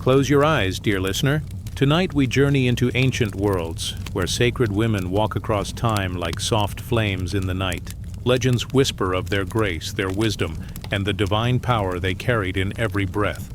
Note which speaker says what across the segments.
Speaker 1: Close your eyes, dear listener. Tonight we journey into ancient worlds, where sacred women walk across time like soft flames in the night. Legends whisper of their grace, their wisdom, and the divine power they carried in every breath.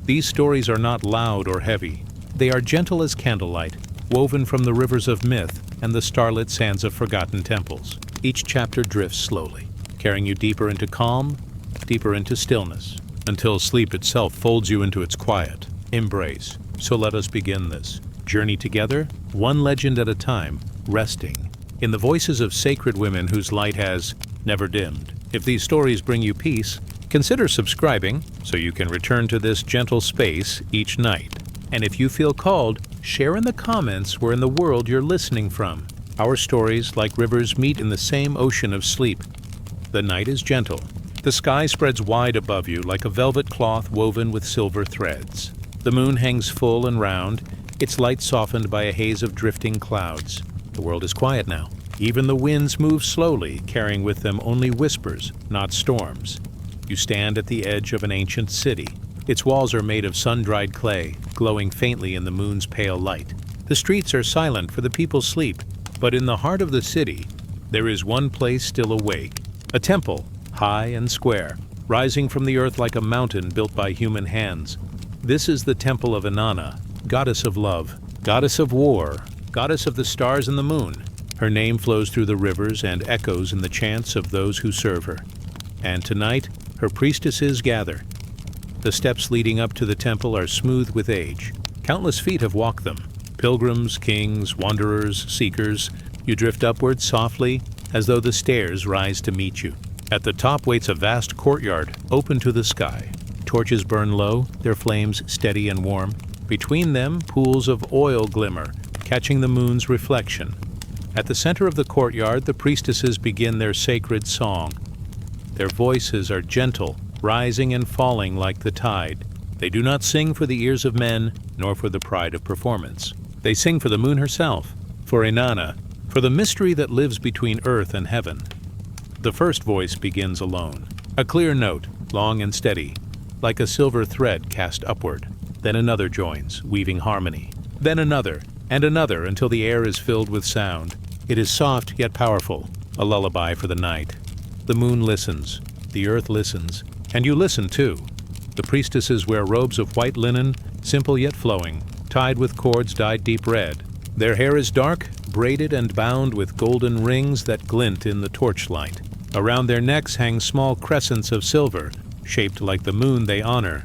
Speaker 1: These stories are not loud or heavy. They are gentle as candlelight, woven from the rivers of myth and the starlit sands of forgotten temples. Each chapter drifts slowly, carrying you deeper into calm, deeper into stillness, until sleep itself folds you into its quiet embrace. So let us begin this journey together, one legend at a time, resting in the voices of sacred women whose light has never dimmed. If these stories bring you peace, consider subscribing so you can return to this gentle space each night. And if you feel called, share in the comments where in the world you're listening from. Our stories, like rivers, meet in the same ocean of sleep. The night is gentle. The sky spreads wide above you like a velvet cloth woven with silver threads. The moon hangs full and round, its light softened by a haze of drifting clouds. The world is quiet now. Even the winds move slowly, carrying with them only whispers, not storms. You stand at the edge of an ancient city. Its walls are made of sun-dried clay, glowing faintly in the moon's pale light. The streets are silent, for the people sleep. But in the heart of the city, there is one place still awake. A temple, high and square, rising from the earth like a mountain built by human hands. This is the temple of Inanna, goddess of love, goddess of war, goddess of the stars and the moon. Her name flows through the rivers and echoes in the chants of those who serve her. And tonight, her priestesses gather. The steps leading up to the temple are smooth with age. Countless feet have walked them. Pilgrims, kings, wanderers, seekers. You drift upward softly, as though the stairs rise to meet you. At the top waits a vast courtyard, open to the sky. Torches burn low, their flames steady and warm. Between them, pools of oil glimmer, catching the moon's reflection. At the center of the courtyard, the priestesses begin their sacred song. Their voices are gentle, rising and falling like the tide. They do not sing for the ears of men, nor for the pride of performance. They sing for the moon herself, for Inanna, for the mystery that lives between earth and heaven. The first voice begins alone. A clear note, long and steady, like a silver thread cast upward. Then another joins, weaving harmony. Then another, and another, until the air is filled with sound. It is soft yet powerful, a lullaby for the night. The moon listens, the earth listens, and you listen too. The priestesses wear robes of white linen, simple yet flowing, tied with cords dyed deep red. Their hair is dark, braided and bound with golden rings that glint in the torchlight. Around their necks hang small crescents of silver, shaped like the moon they honor.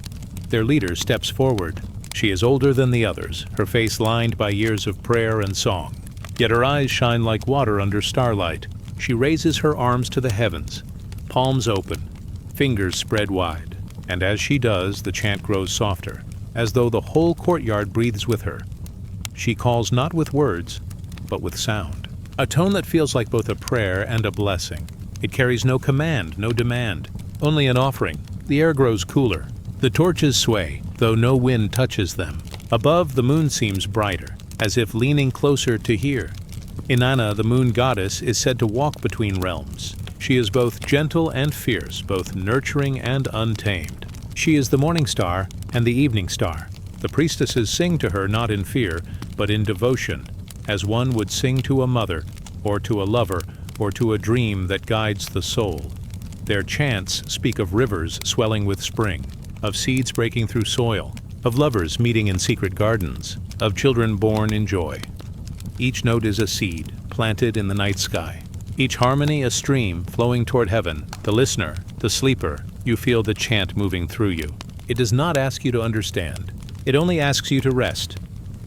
Speaker 1: Their leader steps forward. She is older than the others, her face lined by years of prayer and song. Yet her eyes shine like water under starlight. She raises her arms to the heavens, palms open, fingers spread wide. And as she does, the chant grows softer, as though the whole courtyard breathes with her. She calls not with words, but with sound. A tone that feels like both a prayer and a blessing. It carries no command, no demand, only an offering. The air grows cooler. The torches sway, though no wind touches them. Above, the moon seems brighter, as if leaning closer to hear. Inanna, the moon goddess, is said to walk between realms. She is both gentle and fierce, both nurturing and untamed. She is the morning star and the evening star. The priestesses sing to her not in fear, but in devotion, as one would sing to a mother, or to a lover, or to a dream that guides the soul. Their chants speak of rivers swelling with spring, of seeds breaking through soil, of lovers meeting in secret gardens, of children born in joy. Each note is a seed planted in the night sky. Each harmony a stream flowing toward heaven. The listener, the sleeper, you feel the chant moving through you. It does not ask you to understand. It only asks you to rest.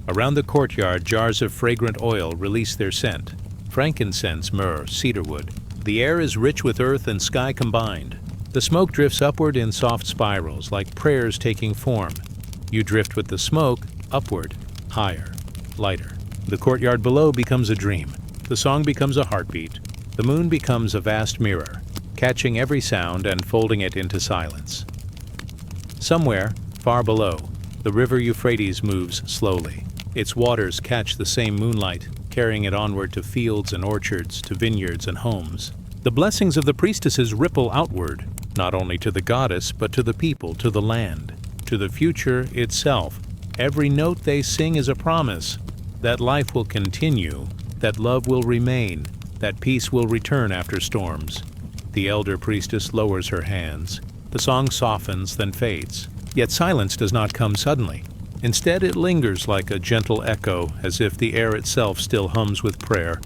Speaker 1: Around the courtyard, jars of fragrant oil release their scent. Frankincense, myrrh, cedarwood. The air is rich with earth and sky combined. The smoke drifts upward in soft spirals, like prayers taking form. You drift with the smoke, upward, higher, lighter. The courtyard below becomes a dream. The song becomes a heartbeat. The moon becomes a vast mirror, catching every sound and folding it into silence. Somewhere, far below, the river Euphrates moves slowly. Its waters catch the same moonlight, carrying it onward to fields and orchards, to vineyards and homes. The blessings of the priestesses ripple outward, not only to the goddess, but to the people, to the land. to the future itself. Every note they sing is a promise that life will continue, that love will remain, that peace will return after storms. The elder priestess lowers her hands. The song softens, then fades. Yet silence does not come suddenly. Instead, it lingers like a gentle echo, as if the air itself still hums with prayer.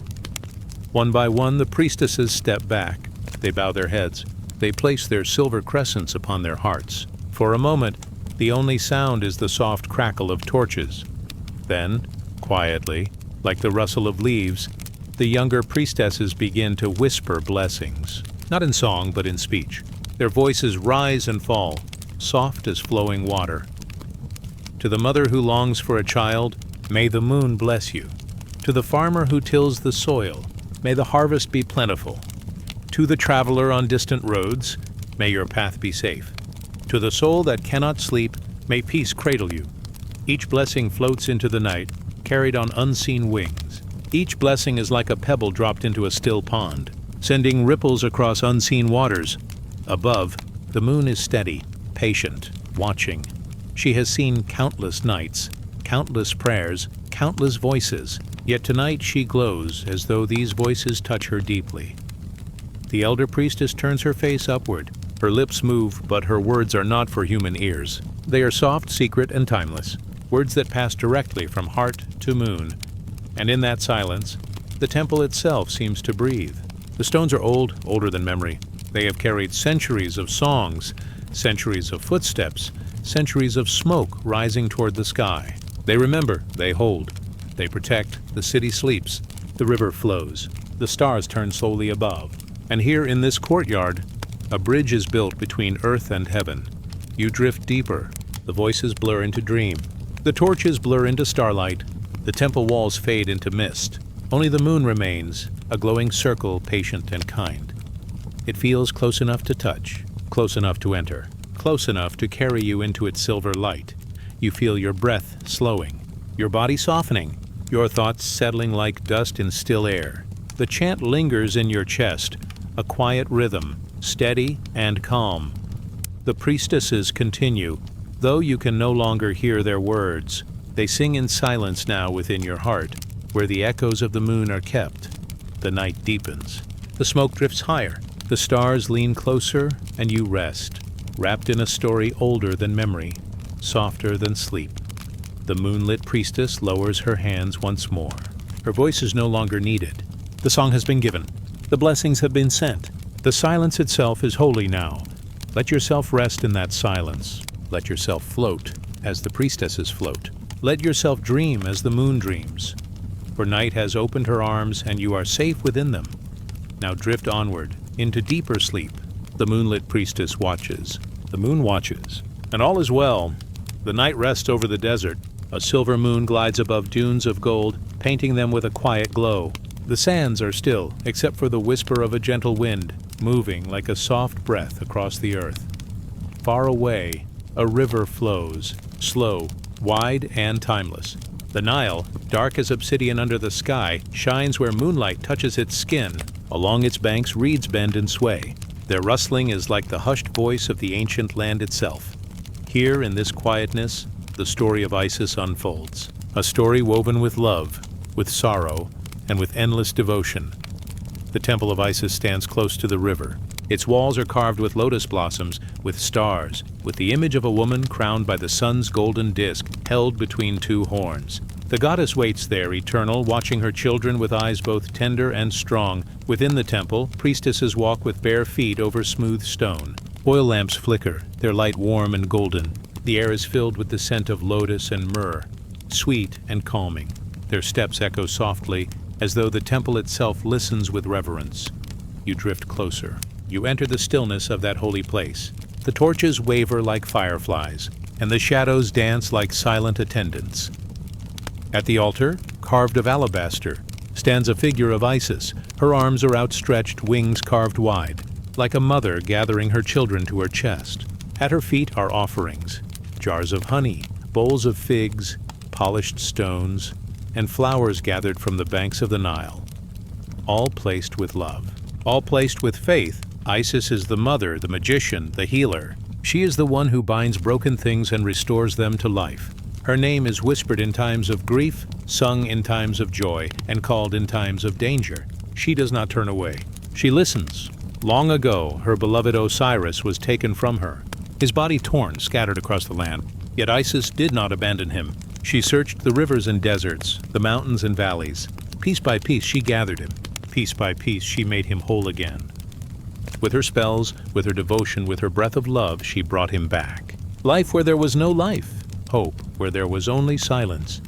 Speaker 1: One by one, the priestesses step back. They bow their heads. They place their silver crescents upon their hearts. For a moment, the only sound is the soft crackle of torches. Then, quietly, like the rustle of leaves, the younger priestesses begin to whisper blessings, not in song but in speech. Their voices rise and fall, soft as flowing water. To the mother who longs for a child, may the moon bless you. To the farmer who tills the soil, may the harvest be plentiful. To the traveler on distant roads, may your path be safe. To the soul that cannot sleep, may peace cradle you. Each blessing floats into the night, carried on unseen wings. Each blessing is like a pebble dropped into a still pond, sending ripples across unseen waters. Above, the moon is steady, patient, watching. She has seen countless nights, countless prayers, countless voices, yet tonight she glows as though these voices touch her deeply. The elder priestess turns her face upward. Her lips move, but her words are not for human ears. They are soft, secret, and timeless, words that pass directly from heart to moon. And in that silence, the temple itself seems to breathe. The stones are old, older than memory. They have carried centuries of songs, centuries of footsteps, centuries of smoke rising toward the sky. They remember, they hold, they protect. The city sleeps, the river flows, the stars turn slowly above. And here in this courtyard, a bridge is built between earth and heaven. You drift deeper, the voices blur into dream. The torches blur into starlight, the temple walls fade into mist. Only the moon remains, a glowing circle, patient and kind. It feels close enough to touch, close enough to enter, close enough to carry you into its silver light. You feel your breath slowing, your body softening, your thoughts settling like dust in still air. The chant lingers in your chest, a quiet rhythm, steady and calm. The priestesses continue, though you can no longer hear their words. They sing in silence now within your heart, where the echoes of the moon are kept. The night deepens. The smoke drifts higher. The stars lean closer, and you rest, wrapped in a story older than memory, softer than sleep. The moonlit priestess lowers her hands once more. Her voice is no longer needed. The song has been given. The blessings have been sent. The silence itself is holy now. Let yourself rest in that silence. Let yourself float as the priestesses float. Let yourself dream as the moon dreams. For night has opened her arms, and you are safe within them. Now drift onward, into deeper sleep. The moonlit priestess watches. The moon watches. And all is well. The night rests over the desert. A silver moon glides above dunes of gold, painting them with a quiet glow. The sands are still, except for the whisper of a gentle wind, moving like a soft breath across the earth. Far away, a river flows, slow, wide, and timeless. The Nile, dark as obsidian under the sky, shines where moonlight touches its skin. Along its banks, reeds bend and sway. Their rustling is like the hushed voice of the ancient land itself. Here, in this quietness, the story of Isis unfolds. A story woven with love, with sorrow, and with endless devotion. The temple of Isis stands close to the river. Its walls are carved with lotus blossoms, with stars, with the image of a woman crowned by the sun's golden disk held between two horns. The goddess waits there, eternal, watching her children with eyes both tender and strong. Within the temple, priestesses walk with bare feet over smooth stone. Oil lamps flicker, their light warm and golden. The air is filled with the scent of lotus and myrrh, sweet and calming. Their steps echo softly, as though the temple itself listens with reverence. You drift closer. You enter the stillness of that holy place. The torches waver like fireflies, and the shadows dance like silent attendants. At the altar, carved of alabaster, stands a figure of Isis. Her arms are outstretched, wings carved wide, like a mother gathering her children to her chest. At her feet are offerings, jars of honey, bowls of figs, polished stones, and flowers gathered from the banks of the Nile, all placed with love, all placed with faith. Isis is the mother, the magician, the healer. She is the one who binds broken things and restores them to life. Her name is whispered in times of grief, sung in times of joy, and called in times of danger. She does not turn away. She listens. Long ago, her beloved Osiris was taken from her, his body torn, scattered across the land. Yet Isis did not abandon him. She searched the rivers and deserts, the mountains and valleys. Piece by piece, she gathered him. Piece by piece, she made him whole again. With her spells, with her devotion, with her breath of love, she brought him back. Life where there was no life. Hope where there was only silence.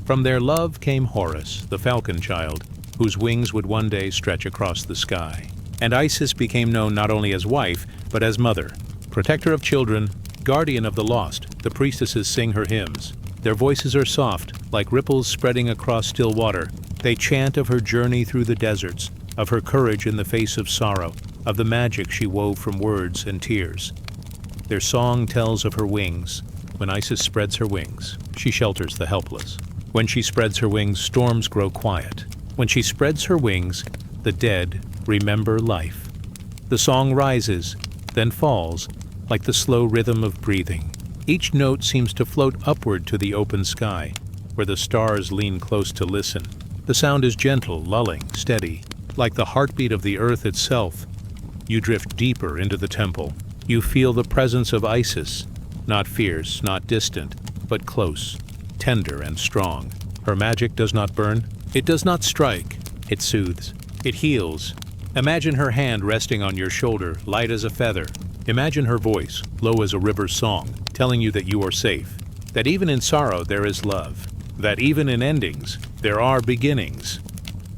Speaker 1: From their love came Horus, the falcon child, whose wings would one day stretch across the sky. And Isis became known not only as wife, but as mother, protector of children, guardian of the lost. The priestesses sing her hymns. Their voices are soft, like ripples spreading across still water. They chant of her journey through the deserts, of her courage in the face of sorrow, of the magic she wove from words and tears. Their song tells of her wings. When Isis spreads her wings, she shelters the helpless. When she spreads her wings, storms grow quiet. When she spreads her wings, the dead remember life. The song rises, then falls, like the slow rhythm of breathing. Each note seems to float upward to the open sky, where the stars lean close to listen. The sound is gentle, lulling, steady, like the heartbeat of the earth itself. You drift deeper into the temple. You feel the presence of Isis, not fierce, not distant, but close, tender and strong. Her magic does not burn. It does not strike. It soothes. It heals. Imagine her hand resting on your shoulder, light as a feather. Imagine her voice, low as a river's song, telling you that you are safe, that even in sorrow there is love, that even in endings there are beginnings.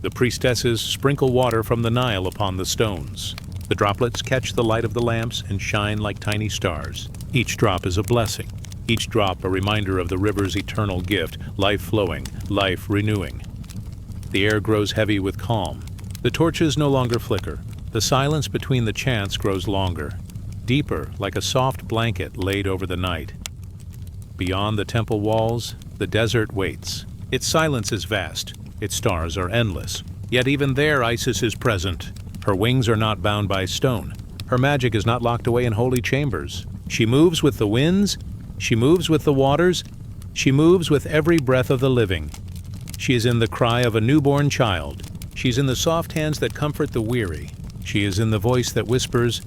Speaker 1: The priestesses sprinkle water from the Nile upon the stones. The droplets catch the light of the lamps and shine like tiny stars. Each drop is a blessing, each drop a reminder of the river's eternal gift, life flowing, life renewing. The air grows heavy with calm. The torches no longer flicker. The silence between the chants grows longer, deeper, like a soft blanket laid over the night. Beyond the temple walls, the desert waits. Its silence is vast. Its stars are endless. Yet even there Isis is present. Her wings are not bound by stone. Her magic is not locked away in holy chambers. She moves with the winds. She moves with the waters. She moves with every breath of the living. She is in the cry of a newborn child. She is in the soft hands that comfort the weary. She is in the voice that whispers,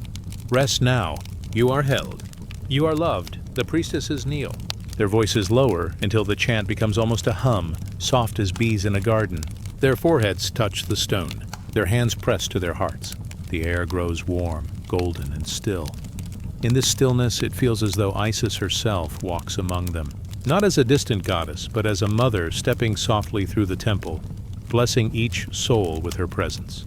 Speaker 1: "Rest now. You are held. You are loved." The priestesses kneel. Their voices lower until the chant becomes almost a hum, soft as bees in a garden. Their foreheads touch the stone. Their hands press to their hearts. The air grows warm, golden, and still. In this stillness, it feels as though Isis herself walks among them. Not as a distant goddess, but as a mother stepping softly through the temple, blessing each soul with her presence.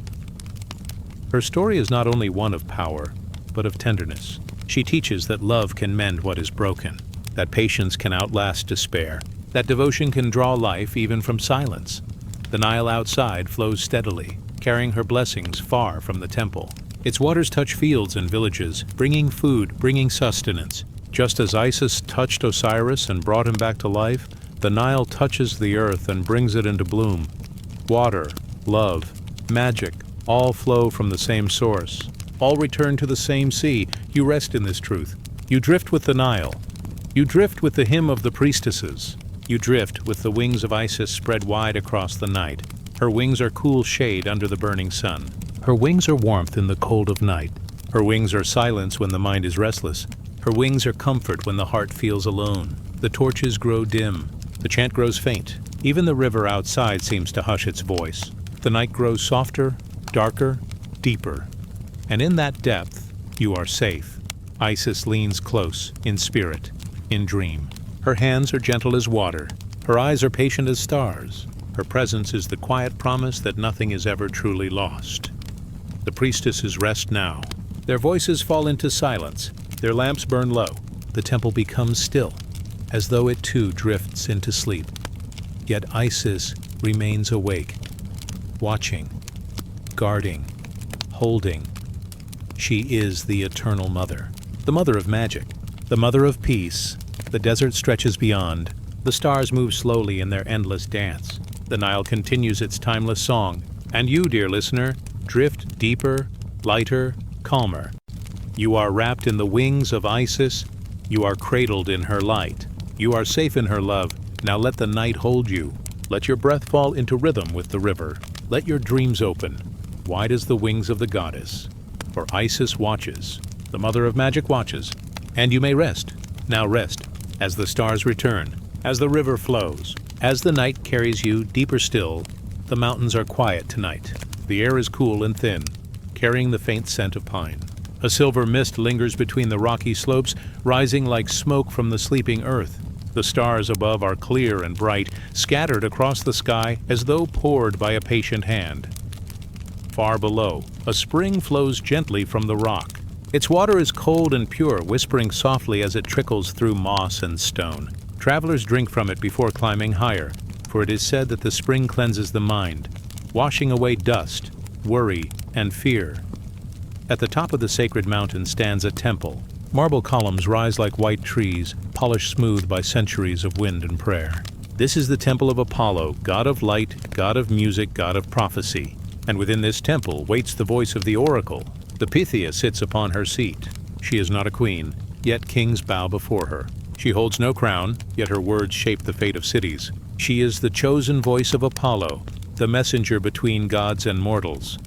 Speaker 1: Her story is not only one of power, but of tenderness. She teaches that love can mend what is broken, that patience can outlast despair, that devotion can draw life even from silence. The Nile outside flows steadily, carrying her blessings far from the temple. Its waters touch fields and villages, bringing food, bringing sustenance. Just as Isis touched Osiris and brought him back to life, the Nile touches the earth and brings it into bloom. Water, love, magic, all flow from the same source. All return to the same sea. You rest in this truth. You drift with the Nile. You drift with the hymn of the priestesses. You drift with the wings of Isis spread wide across the night. Her wings are cool shade under the burning sun. Her wings are warmth in the cold of night. Her wings are silence when the mind is restless. Her wings are comfort when the heart feels alone. The torches grow dim. The chant grows faint. Even the river outside seems to hush its voice. The night grows softer, darker, deeper. And in that depth, you are safe. Isis leans close, in spirit, in dream. Her hands are gentle as water. Her eyes are patient as stars. Her presence is the quiet promise that nothing is ever truly lost. The priestesses rest now. Their voices fall into silence. Their lamps burn low. The temple becomes still, as though it too drifts into sleep. Yet Isis remains awake, watching, guarding, holding. She is the eternal mother, the mother of magic, the mother of peace. The desert stretches beyond. The stars move slowly in their endless dance. The Nile continues its timeless song. And you, dear listener, drift deeper, lighter, calmer. You are wrapped in the wings of Isis. You are cradled in her light. You are safe in her love. Now let the night hold you. Let your breath fall into rhythm with the river. Let your dreams open, wide as the wings of the goddess. For Isis watches, the mother of magic watches. And you may rest. Now rest, as the stars return, as the river flows, as the night carries you deeper still. The mountains are quiet tonight. The air is cool and thin, carrying the faint scent of pine. A silver mist lingers between the rocky slopes, rising like smoke from the sleeping earth. The stars above are clear and bright, scattered across the sky as though poured by a patient hand. Far below, a spring flows gently from the rock. Its water is cold and pure, whispering softly as it trickles through moss and stone. Travelers drink from it before climbing higher, for it is said that the spring cleanses the mind, washing away dust, worry, and fear. At the top of the sacred mountain stands a temple. Marble columns rise like white trees, polished smooth by centuries of wind and prayer. This is the temple of Apollo, god of light, god of music, god of prophecy. And within this temple waits the voice of the oracle. The Pythia sits upon her seat. She is not a queen, yet kings bow before her. She holds no crown, yet her words shape the fate of cities. She is the chosen voice of Apollo, the messenger between gods and mortals.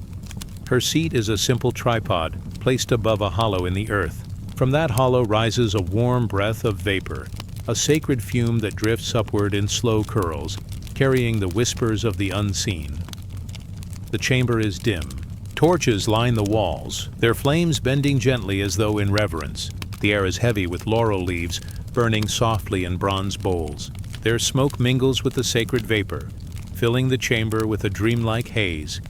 Speaker 1: Her seat is a simple tripod placed above a hollow in the earth. From that hollow rises a warm breath of vapor, a sacred fume that drifts upward in slow curls, carrying the whispers of the unseen. The chamber is dim. Torches line the walls, their flames bending gently as though in reverence. The air is heavy with laurel leaves, burning softly in bronze bowls. Their smoke mingles with the sacred vapor, filling the chamber with a dreamlike haze.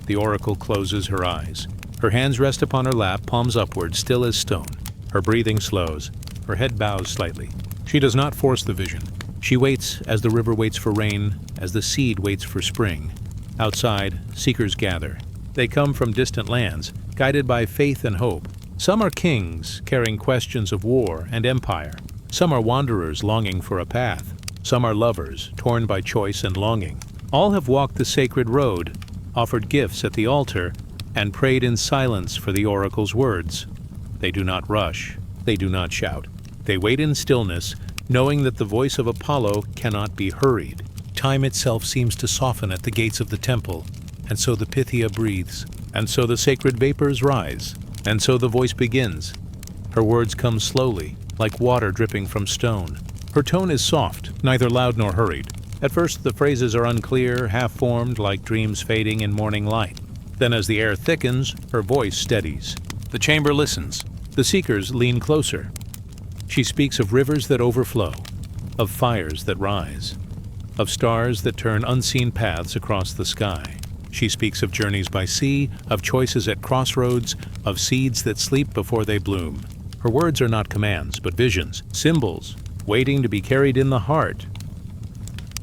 Speaker 1: The oracle closes her eyes. Her hands rest upon her lap, palms upward, still as stone. Her breathing slows. Her head bows slightly. She does not force the vision. She waits as the river waits for rain, as the seed waits for spring. Outside, seekers gather. They come from distant lands, guided by faith and hope. Some are kings, carrying questions of war and empire. Some are wanderers longing for a path. Some are lovers, torn by choice and longing. All have walked the sacred road, offered gifts at the altar, and prayed in silence for the oracle's words. They do not rush. They do not shout. They wait in stillness, knowing that the voice of Apollo cannot be hurried. Time itself seems to soften at the gates of the temple, and so the Pythia breathes, and so the sacred vapors rise, and so the voice begins. Her words come slowly, like water dripping from stone. Her tone is soft, neither loud nor hurried. At first the phrases are unclear, half-formed, like dreams fading in morning light. Then as the air thickens, her voice steadies. The chamber listens. The seekers lean closer. She speaks of rivers that overflow, of fires that rise, of stars that turn unseen paths across the sky. She speaks of journeys by sea, of choices at crossroads, of seeds that sleep before they bloom. Her words are not commands, but visions, symbols, waiting to be carried in the heart.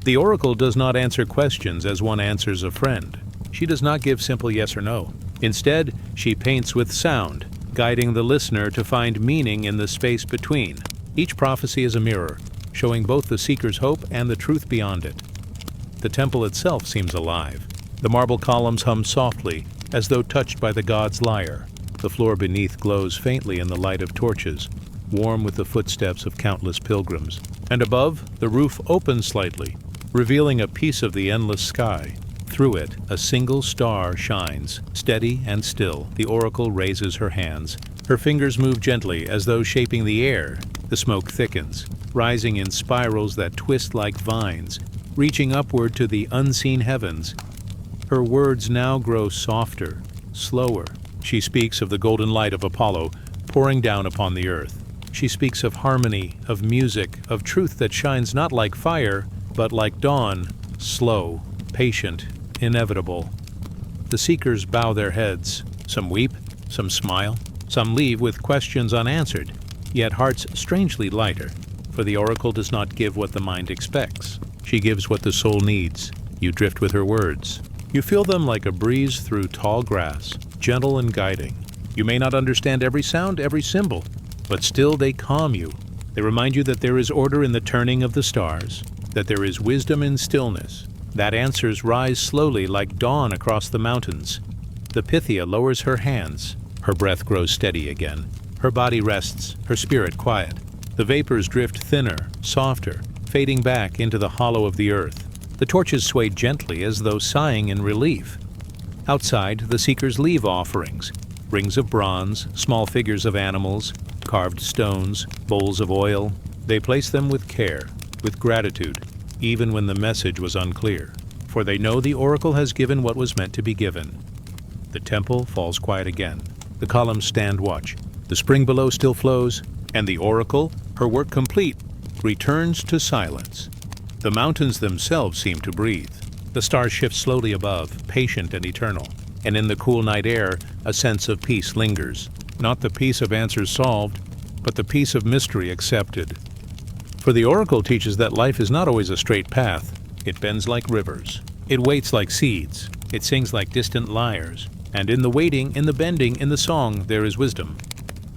Speaker 1: The oracle does not answer questions as one answers a friend. She does not give simple yes or no. Instead, she paints with sound, guiding the listener to find meaning in the space between. Each prophecy is a mirror, showing both the seeker's hope and the truth beyond it. The temple itself seems alive. The marble columns hum softly, as though touched by the god's lyre. The floor beneath glows faintly in the light of torches, warm with the footsteps of countless pilgrims. And above, the roof opens slightly, revealing a piece of the endless sky. Through it, a single star shines, steady and still. The oracle raises her hands. Her fingers move gently, as though shaping the air. The smoke thickens, rising in spirals that twist like vines, reaching upward to the unseen heavens. Her words now grow softer, slower. She speaks of the golden light of Apollo pouring down upon the earth. She speaks of harmony, of music, of truth that shines not like fire, but like dawn, slow, patient, inevitable. The seekers bow their heads. Some weep, some smile, some leave with questions unanswered, yet hearts strangely lighter, for the oracle does not give what the mind expects. She gives what the soul needs. You drift with her words. You feel them like a breeze through tall grass, gentle and guiding. You may not understand every sound, every symbol, but still they calm you. They remind you that there is order in the turning of the stars, that there is wisdom in stillness, that answers rise slowly like dawn across the mountains. The Pythia lowers her hands. Her breath grows steady again. Her body rests, her spirit quiet. The vapors drift thinner, softer, fading back into the hollow of the earth. The torches sway gently as though sighing in relief. Outside, the seekers leave offerings, rings of bronze, small figures of animals, carved stones, bowls of oil. They place them with care, with gratitude, even when the message was unclear, for they know the oracle has given what was meant to be given. The temple falls quiet again. The columns stand watch. The spring below still flows, and the oracle, her work complete, returns to silence. The mountains themselves seem to breathe. The stars shift slowly above, patient and eternal, and in the cool night air, a sense of peace lingers. Not the peace of answers solved, but the peace of mystery accepted. For the oracle teaches that life is not always a straight path. It bends like rivers. It waits like seeds. It sings like distant lyres. And in the waiting, in the bending, in the song, there is wisdom.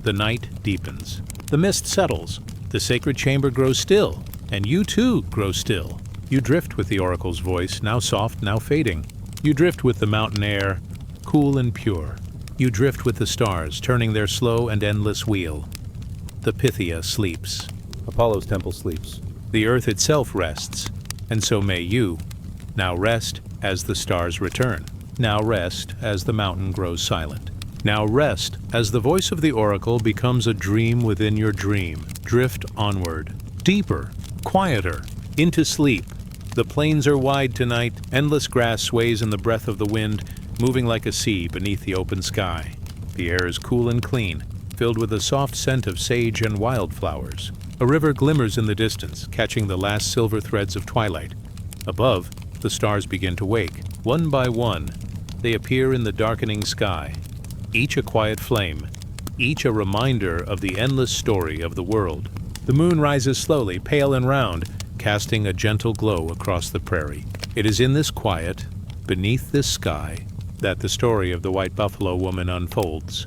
Speaker 1: The night deepens. The mist settles. The sacred chamber grows still. And you too grow still. You drift with the oracle's voice, now soft, now fading. You drift with the mountain air, cool and pure. You drift with the stars, turning their slow and endless wheel. The Pythia sleeps.
Speaker 2: Apollo's temple sleeps.
Speaker 1: The earth itself rests, and so may you. Now rest as the stars return. Now rest as the mountain grows silent. Now rest as the voice of the oracle becomes a dream within your dream. Drift onward, deeper, quieter, into sleep. The plains are wide tonight. Endless grass sways in the breath of the wind, moving like a sea beneath the open sky. The air is cool and clean, filled with a soft scent of sage and wildflowers. A river glimmers in the distance, catching the last silver threads of twilight. Above, the stars begin to wake. One by one, they appear in the darkening sky, each a quiet flame, each a reminder of the endless story of the world. The moon rises slowly, pale and round, casting a gentle glow across the prairie. It is in this quiet, beneath this sky, that the story of the white buffalo woman unfolds.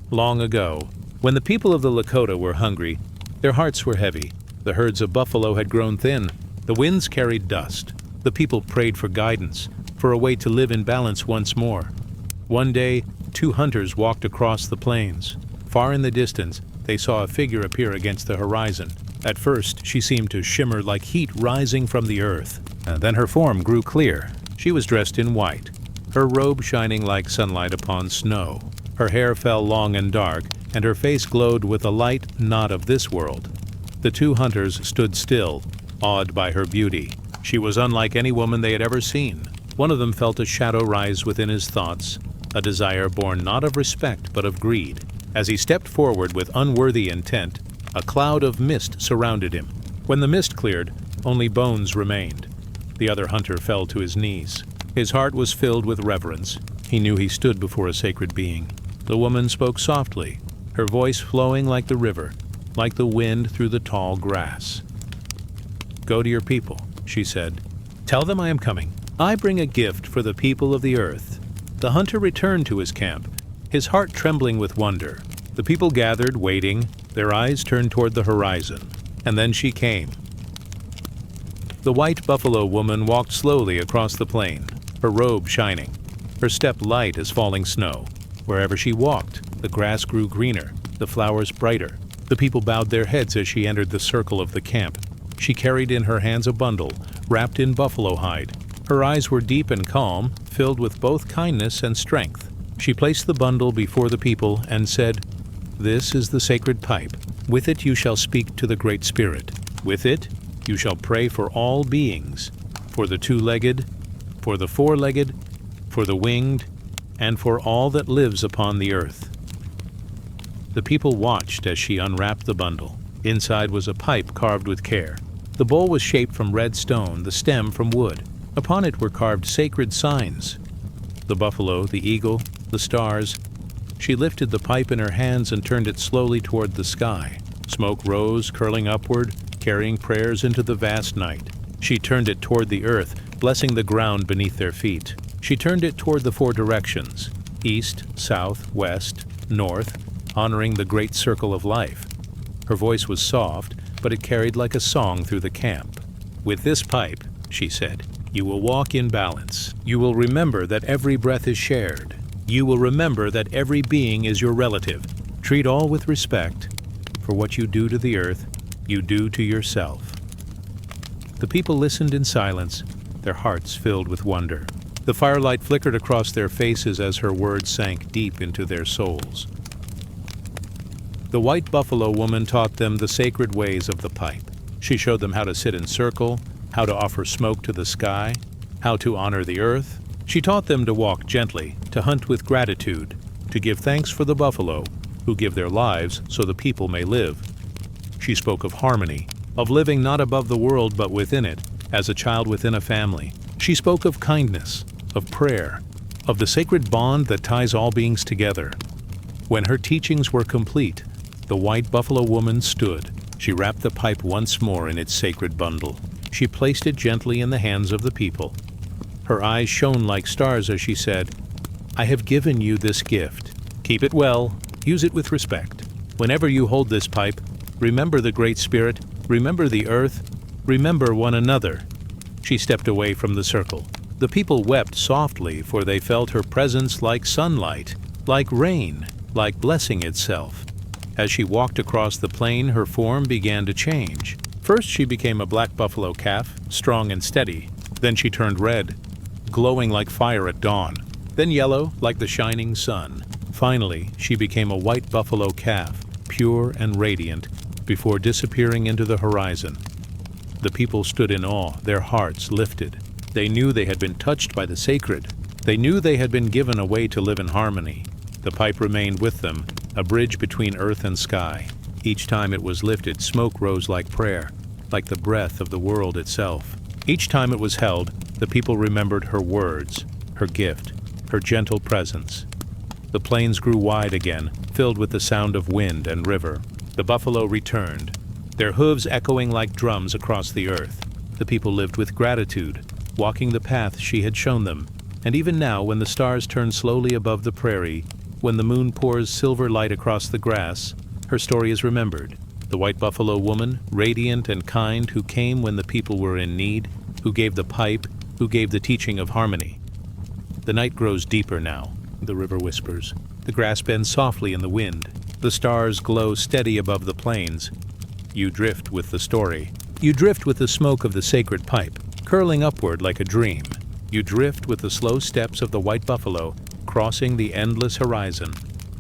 Speaker 1: Long ago, when the people of the Lakota were hungry, their hearts were heavy. The herds of buffalo had grown thin. The winds carried dust. The people prayed for guidance, for a way to live in balance once more. One day, two hunters walked across the plains. Far in the distance, they saw a figure appear against the horizon. At first, she seemed to shimmer like heat rising from the earth. Then her form grew clear. She was dressed in white, her robe shining like sunlight upon snow. Her hair fell long and dark, and her face glowed with a light not of this world. The two hunters stood still, awed by her beauty. She was unlike any woman they had ever seen. One of them felt a shadow rise within his thoughts, a desire born not of respect but of greed. As he stepped forward with unworthy intent, a cloud of mist surrounded him. When the mist cleared, only bones remained. The other hunter fell to his knees. His heart was filled with reverence. He knew he stood before a sacred being. The woman spoke softly, her voice flowing like the river, like the wind through the tall grass. "Go to your people," she said. "Tell them I am coming. I bring a gift for the people of the earth." The hunter returned to his camp, his heart trembling with wonder. The people gathered, waiting, their eyes turned toward the horizon. And then she came. The white buffalo woman walked slowly across the plain, her robe shining, her step light as falling snow. Wherever she walked, the grass grew greener, the flowers brighter. The people bowed their heads as she entered the circle of the camp. She carried in her hands a bundle, wrapped in buffalo hide. Her eyes were deep and calm, filled with both kindness and strength. She placed the bundle before the people and said, "This is the sacred pipe. With it you shall speak to the Great Spirit. With it you shall pray for all beings, for the two-legged, for the four-legged, for the winged, and for all that lives upon the earth." The people watched as she unwrapped the bundle. Inside was a pipe carved with care. The bowl was shaped from red stone, the stem from wood. Upon it were carved sacred signs: the buffalo, the eagle, the stars. She lifted the pipe in her hands and turned it slowly toward the sky. Smoke rose, curling upward, carrying prayers into the vast night. She turned it toward the earth, blessing the ground beneath their feet. She turned it toward the four directions: east, south, west, north, honoring the great circle of life. Her voice was soft, but it carried like a song through the camp. "With this pipe," she said, "you will walk in balance. You will remember that every breath is shared. You will remember that every being is your relative. Treat all with respect, for what you do to the earth, you do to yourself. The people listened in silence, their hearts filled with wonder. The firelight flickered across their faces as her words sank deep into their souls. The white buffalo woman taught them the sacred ways of the pipe. She showed them how to sit in circle, how to offer smoke to the sky, how to honor the earth. She taught them to walk gently, to hunt with gratitude, to give thanks for the buffalo, who give their lives so the people may live. She spoke of harmony, of living not above the world but within it, as a child within a family. She spoke of kindness, of prayer, of the sacred bond that ties all beings together. When her teachings were complete, the white buffalo woman stood. She wrapped the pipe once more in its sacred bundle. She placed it gently in the hands of the people. Her eyes shone like stars as she said, "I have given you this gift. Keep it well, use it with respect. Whenever you hold this pipe, remember the Great Spirit, remember the earth, remember one another." She stepped away from the circle. The people wept softly, for they felt her presence like sunlight, like rain, like blessing itself. As she walked across the plain, her form began to change. First she became a black buffalo calf, strong and steady. Then she turned red, glowing like fire at dawn. Then yellow, like the shining sun. Finally, she became a white buffalo calf, pure and radiant, before disappearing into the horizon. The people stood in awe, their hearts lifted. They knew they had been touched by the sacred. They knew they had been given a way to live in harmony. The pipe remained with them, a bridge between earth and sky. Each time it was lifted, smoke rose like prayer, like the breath of the world itself. Each time it was held, the people remembered her words, her gift, her gentle presence. The plains grew wide again, filled with the sound of wind and river. The buffalo returned, their hooves echoing like drums across the earth. The people lived with gratitude, walking the path she had shown them. And even now, when the stars turn slowly above the prairie, when the moon pours silver light across the grass, her story is remembered. The white buffalo woman, radiant and kind, who came when the people were in need, who gave the pipe, who gave the teaching of harmony. The night grows deeper now. The river whispers. The grass bends softly in the wind. The stars glow steady above the plains. You drift with the story. You drift with the smoke of the sacred pipe, curling upward like a dream. You drift with the slow steps of the white buffalo, crossing the endless horizon.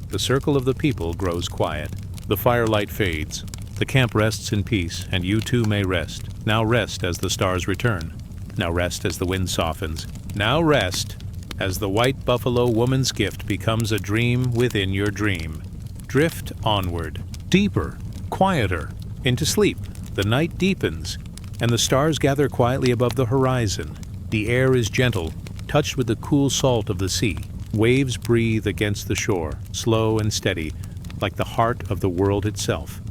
Speaker 1: The circle of the people grows quiet. The firelight fades. The camp rests in peace, and you too may rest. Now rest as the stars return. Now rest as the wind softens. Now rest as the white buffalo woman's gift becomes a dream within your dream. Drift onward, deeper, quieter, into sleep. The night deepens, and the stars gather quietly above the horizon. The air is gentle, touched with the cool salt of the sea. Waves breathe against the shore, slow and steady, like the heart of the world itself.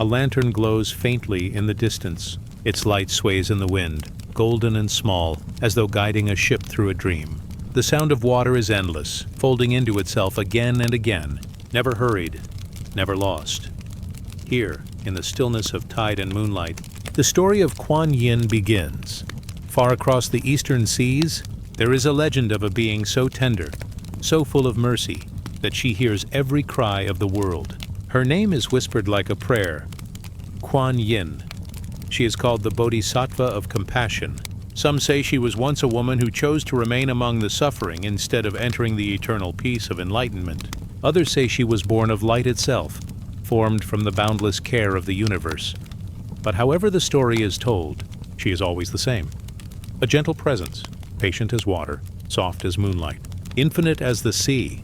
Speaker 1: A lantern glows faintly in the distance. Its light sways in the wind, golden and small, as though guiding a ship through a dream. The sound of water is endless, folding into itself again and again, never hurried, never lost. Here, in the stillness of tide and moonlight, the story of Kuan Yin begins. Far across the eastern seas, there is a legend of a being so tender, so full of mercy, that she hears every cry of the world. Her name is whispered like a prayer, Kuan Yin. She is called the Bodhisattva of compassion. Some say she was once a woman who chose to remain among the suffering instead of entering the eternal peace of enlightenment. Others say she was born of light itself, formed from the boundless care of the universe. But however the story is told, she is always the same. A gentle presence, patient as water, soft as moonlight, infinite as the sea.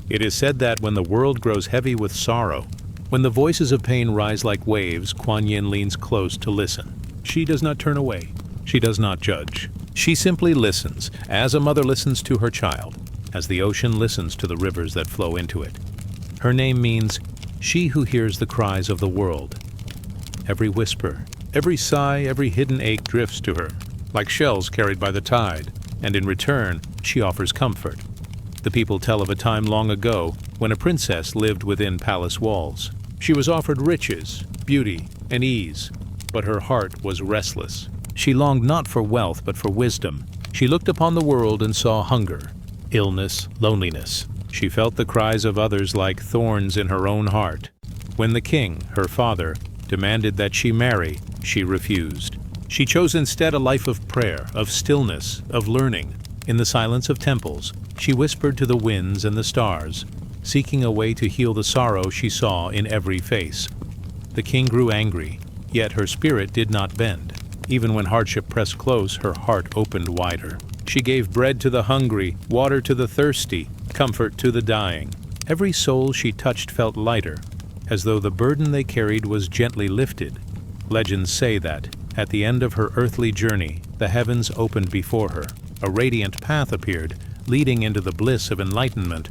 Speaker 1: It is said that when the world grows heavy with sorrow, when the voices of pain rise like waves, Kuan Yin leans close to listen. She does not turn away. She does not judge. She simply listens, as a mother listens to her child, as the ocean listens to the rivers that flow into it. Her name means, she who hears the cries of the world. Every whisper, every sigh, every hidden ache drifts to her, like shells carried by the tide, and in return, she offers comfort. The people tell of a time long ago when a princess lived within palace walls. She was offered riches, beauty, and ease, but her heart was restless. She longed not for wealth, but for wisdom. She looked upon the world and saw hunger, illness, loneliness. She felt the cries of others like thorns in her own heart. When the king, her father, demanded that she marry, she refused. She chose instead a life of prayer, of stillness, of learning. In the silence of temples, she whispered to the winds and the stars, seeking a way to heal the sorrow she saw in every face. The king grew angry, yet her spirit did not bend. Even when hardship pressed close, her heart opened wider. She gave bread to the hungry, water to the thirsty, comfort to the dying. Every soul she touched felt lighter, as though the burden they carried was gently lifted. Legends say that, at the end of her earthly journey, the heavens opened before her. A radiant path appeared, leading into the bliss of enlightenment.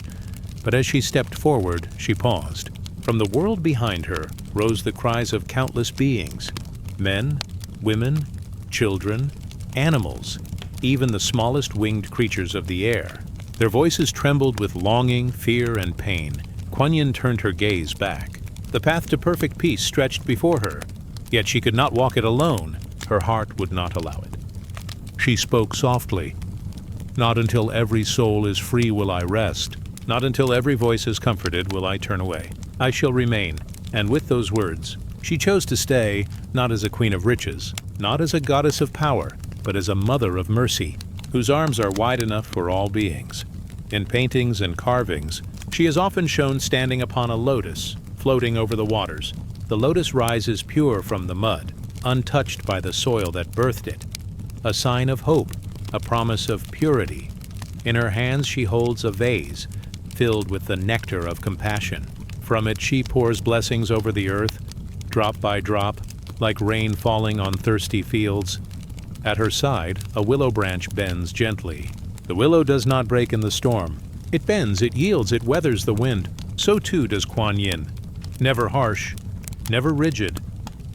Speaker 1: But as she stepped forward, she paused. From the world behind her rose the cries of countless beings. Men, women, children, animals, even the smallest winged creatures of the air. Their voices trembled with longing, fear, and pain. Kuan Yin turned her gaze back. The path to perfect peace stretched before her, yet she could not walk it alone. Her heart would not allow it. She spoke softly. "Not until every soul is free will I rest. Not until every voice is comforted will I turn away. I shall remain." And with those words, she chose to stay, not as a queen of riches, not as a goddess of power, but as a mother of mercy, whose arms are wide enough for all beings. In paintings and carvings, she is often shown standing upon a lotus, floating over the waters. The lotus rises pure from the mud, untouched by the soil that birthed it, a sign of hope, a promise of purity. In her hands she holds a vase, filled with the nectar of compassion. From it she pours blessings over the earth, drop by drop, like rain falling on thirsty fields. At her side, a willow branch bends gently. The willow does not break in the storm. It bends, it yields, it weathers the wind. So too does Kuan Yin. Never harsh, never rigid,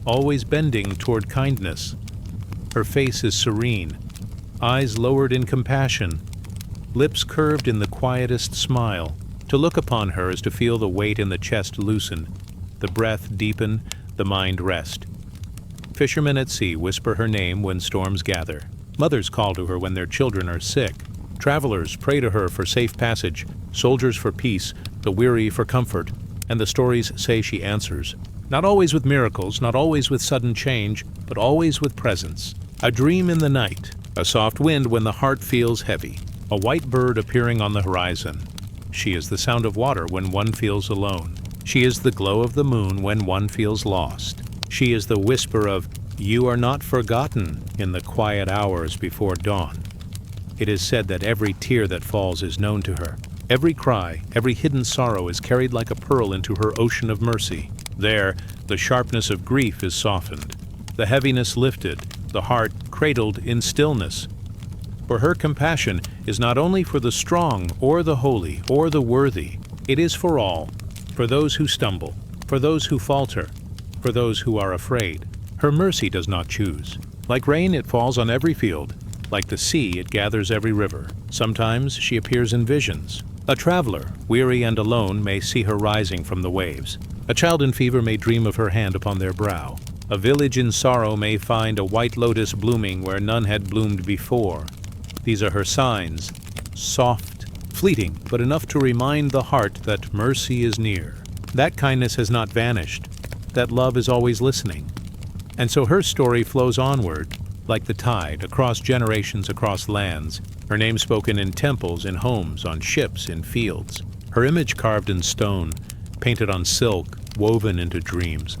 Speaker 1: always bending toward kindness. Her face is serene, eyes lowered in compassion, lips curved in the quietest smile. To look upon her is to feel the weight in the chest loosen, the breath deepen, the mind rest. Fishermen at sea whisper her name when storms gather. Mothers call to her when their children are sick. Travelers pray to her for safe passage, soldiers for peace, the weary for comfort, and the stories say she answers. Not always with miracles, not always with sudden change, but always with presence. A dream in the night, a soft wind when the heart feels heavy, a white bird appearing on the horizon. She is the sound of water when one feels alone. She is the glow of the moon when one feels lost. She is the whisper of, "You are not forgotten," in the quiet hours before dawn. It is said that every tear that falls is known to her. Every cry, every hidden sorrow is carried like a pearl into her ocean of mercy. There, the sharpness of grief is softened, the heaviness lifted, the heart cradled in stillness. For her compassion is not only for the strong or the holy or the worthy, it is for all, for those who stumble, for those who falter, for those who are afraid. Her mercy does not choose. Like rain, it falls on every field. Like the sea, it gathers every river. Sometimes she appears in visions. A traveler, weary and alone, may see her rising from the waves. A child in fever may dream of her hand upon their brow. A village in sorrow may find a white lotus blooming where none had bloomed before. These are her signs, soft, fleeting, but enough to remind the heart that mercy is near. That kindness has not vanished, that love is always listening. And so her story flows onward, like the tide, across generations, across lands. Her name spoken in temples, in homes, on ships, in fields. Her image carved in stone, painted on silk, woven into dreams.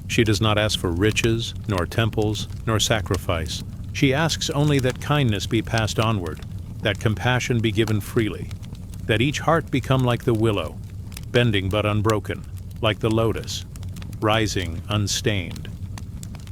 Speaker 1: She does not ask for riches, nor temples, nor sacrifice. She asks only that kindness be passed onward, that compassion be given freely, that each heart become like the willow, bending but unbroken, like the lotus, rising unstained.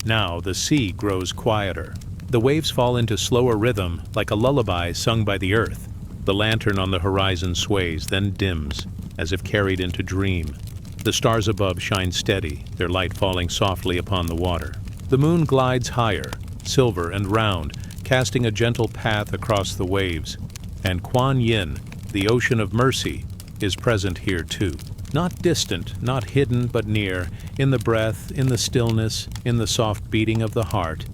Speaker 1: Now the sea grows quieter. The waves fall into slower rhythm, like a lullaby sung by the earth. The lantern on the horizon sways, then dims, as if carried into dream. The stars above shine steady, their light falling softly upon the water. The moon glides higher, silver and round, casting a gentle path across the waves. And Kuan Yin, the ocean of mercy, is present here too. Not distant, not hidden, but near, in the breath, in the stillness, in the soft beating of the heart.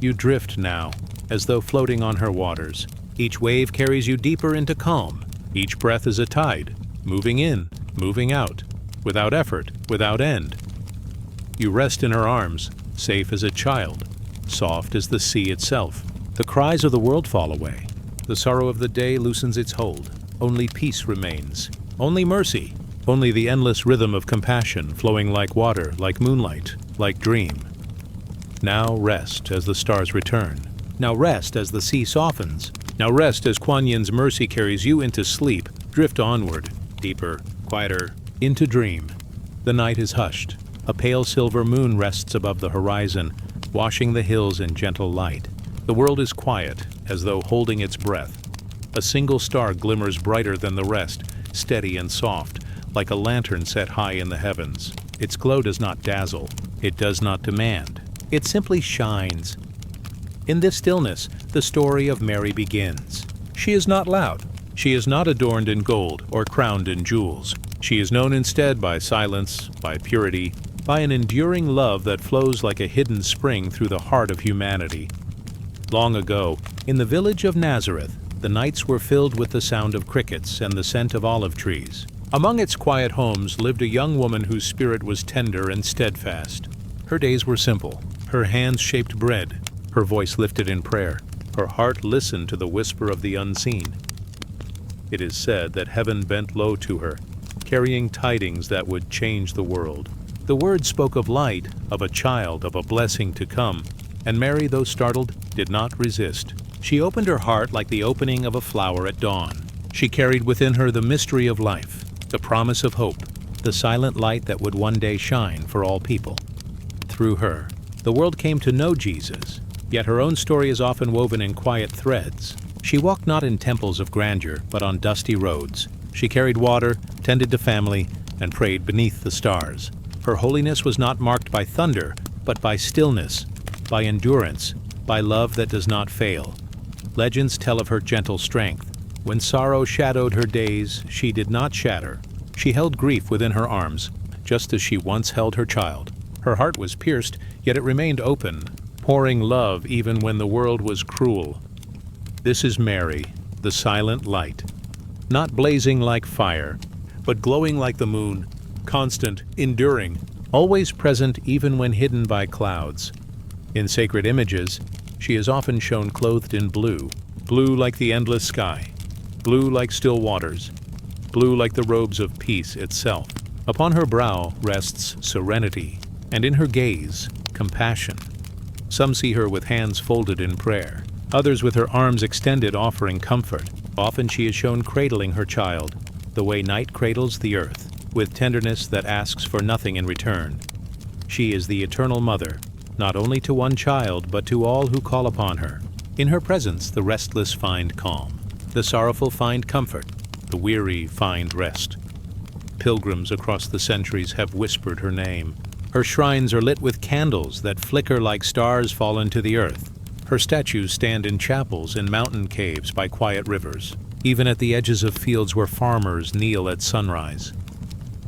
Speaker 1: You drift now, as though floating on her waters. Each wave carries you deeper into calm. Each breath is a tide, moving in, moving out, without effort, without end. You rest in her arms, safe as a child, soft as the sea itself. The cries of the world fall away. The sorrow of the day loosens its hold. Only peace remains. Only mercy. Only the endless rhythm of compassion flowing like water, like moonlight, like dream. Now rest as the stars return. Now rest as the sea softens. Now rest as Kuan Yin's mercy carries you into sleep. Drift onward, deeper, quieter, into dream. The night is hushed. A pale silver moon rests above the horizon, washing the hills in gentle light. The world is quiet, as though holding its breath. A single star glimmers brighter than the rest, steady and soft, like a lantern set high in the heavens. Its glow does not dazzle. It does not demand. It simply shines. In this stillness, the story of Mary begins. She is not loud. She is not adorned in gold or crowned in jewels. She is known instead by silence, by purity, by an enduring love that flows like a hidden spring through the heart of humanity. Long ago, in the village of Nazareth, the nights were filled with the sound of crickets and the scent of olive trees. Among its quiet homes lived a young woman whose spirit was tender and steadfast. Her days were simple. Her hands shaped bread. Her voice lifted in prayer. Her heart listened to the whisper of the unseen. It is said that heaven bent low to her, carrying tidings that would change the world. The words spoke of light, of a child, of a blessing to come, and Mary, though startled, did not resist. She opened her heart like the opening of a flower at dawn. She carried within her the mystery of life, the promise of hope, the silent light that would one day shine for all people. Through her, the world came to know Jesus, yet her own story is often woven in quiet threads. She walked not in temples of grandeur, but on dusty roads. She carried water, tended to family, and prayed beneath the stars. Her holiness was not marked by thunder, but by stillness, by endurance, by love that does not fail. Legends tell of her gentle strength. When sorrow shadowed her days, she did not shatter. She held grief within her arms, just as she once held her child. Her heart was pierced, yet it remained open, pouring love even when the world was cruel. This is Mary, the silent light. Not blazing like fire, but glowing like the moon, constant, enduring, always present even when hidden by clouds. In sacred images, she is often shown clothed in blue, blue like the endless sky, blue like still waters, blue like the robes of peace itself. Upon her brow rests serenity, and in her gaze, compassion. Some see her with hands folded in prayer, others with her arms extended offering comfort. Often she is shown cradling her child, the way night cradles the earth, with tenderness that asks for nothing in return. She is the eternal mother, not only to one child, but to all who call upon her. In her presence, the restless find calm, the sorrowful find comfort, the weary find rest. Pilgrims across the centuries have whispered her name. Her shrines are lit with candles that flicker like stars fallen to the earth. Her statues stand in chapels in mountain caves by quiet rivers, even at the edges of fields where farmers kneel at sunrise.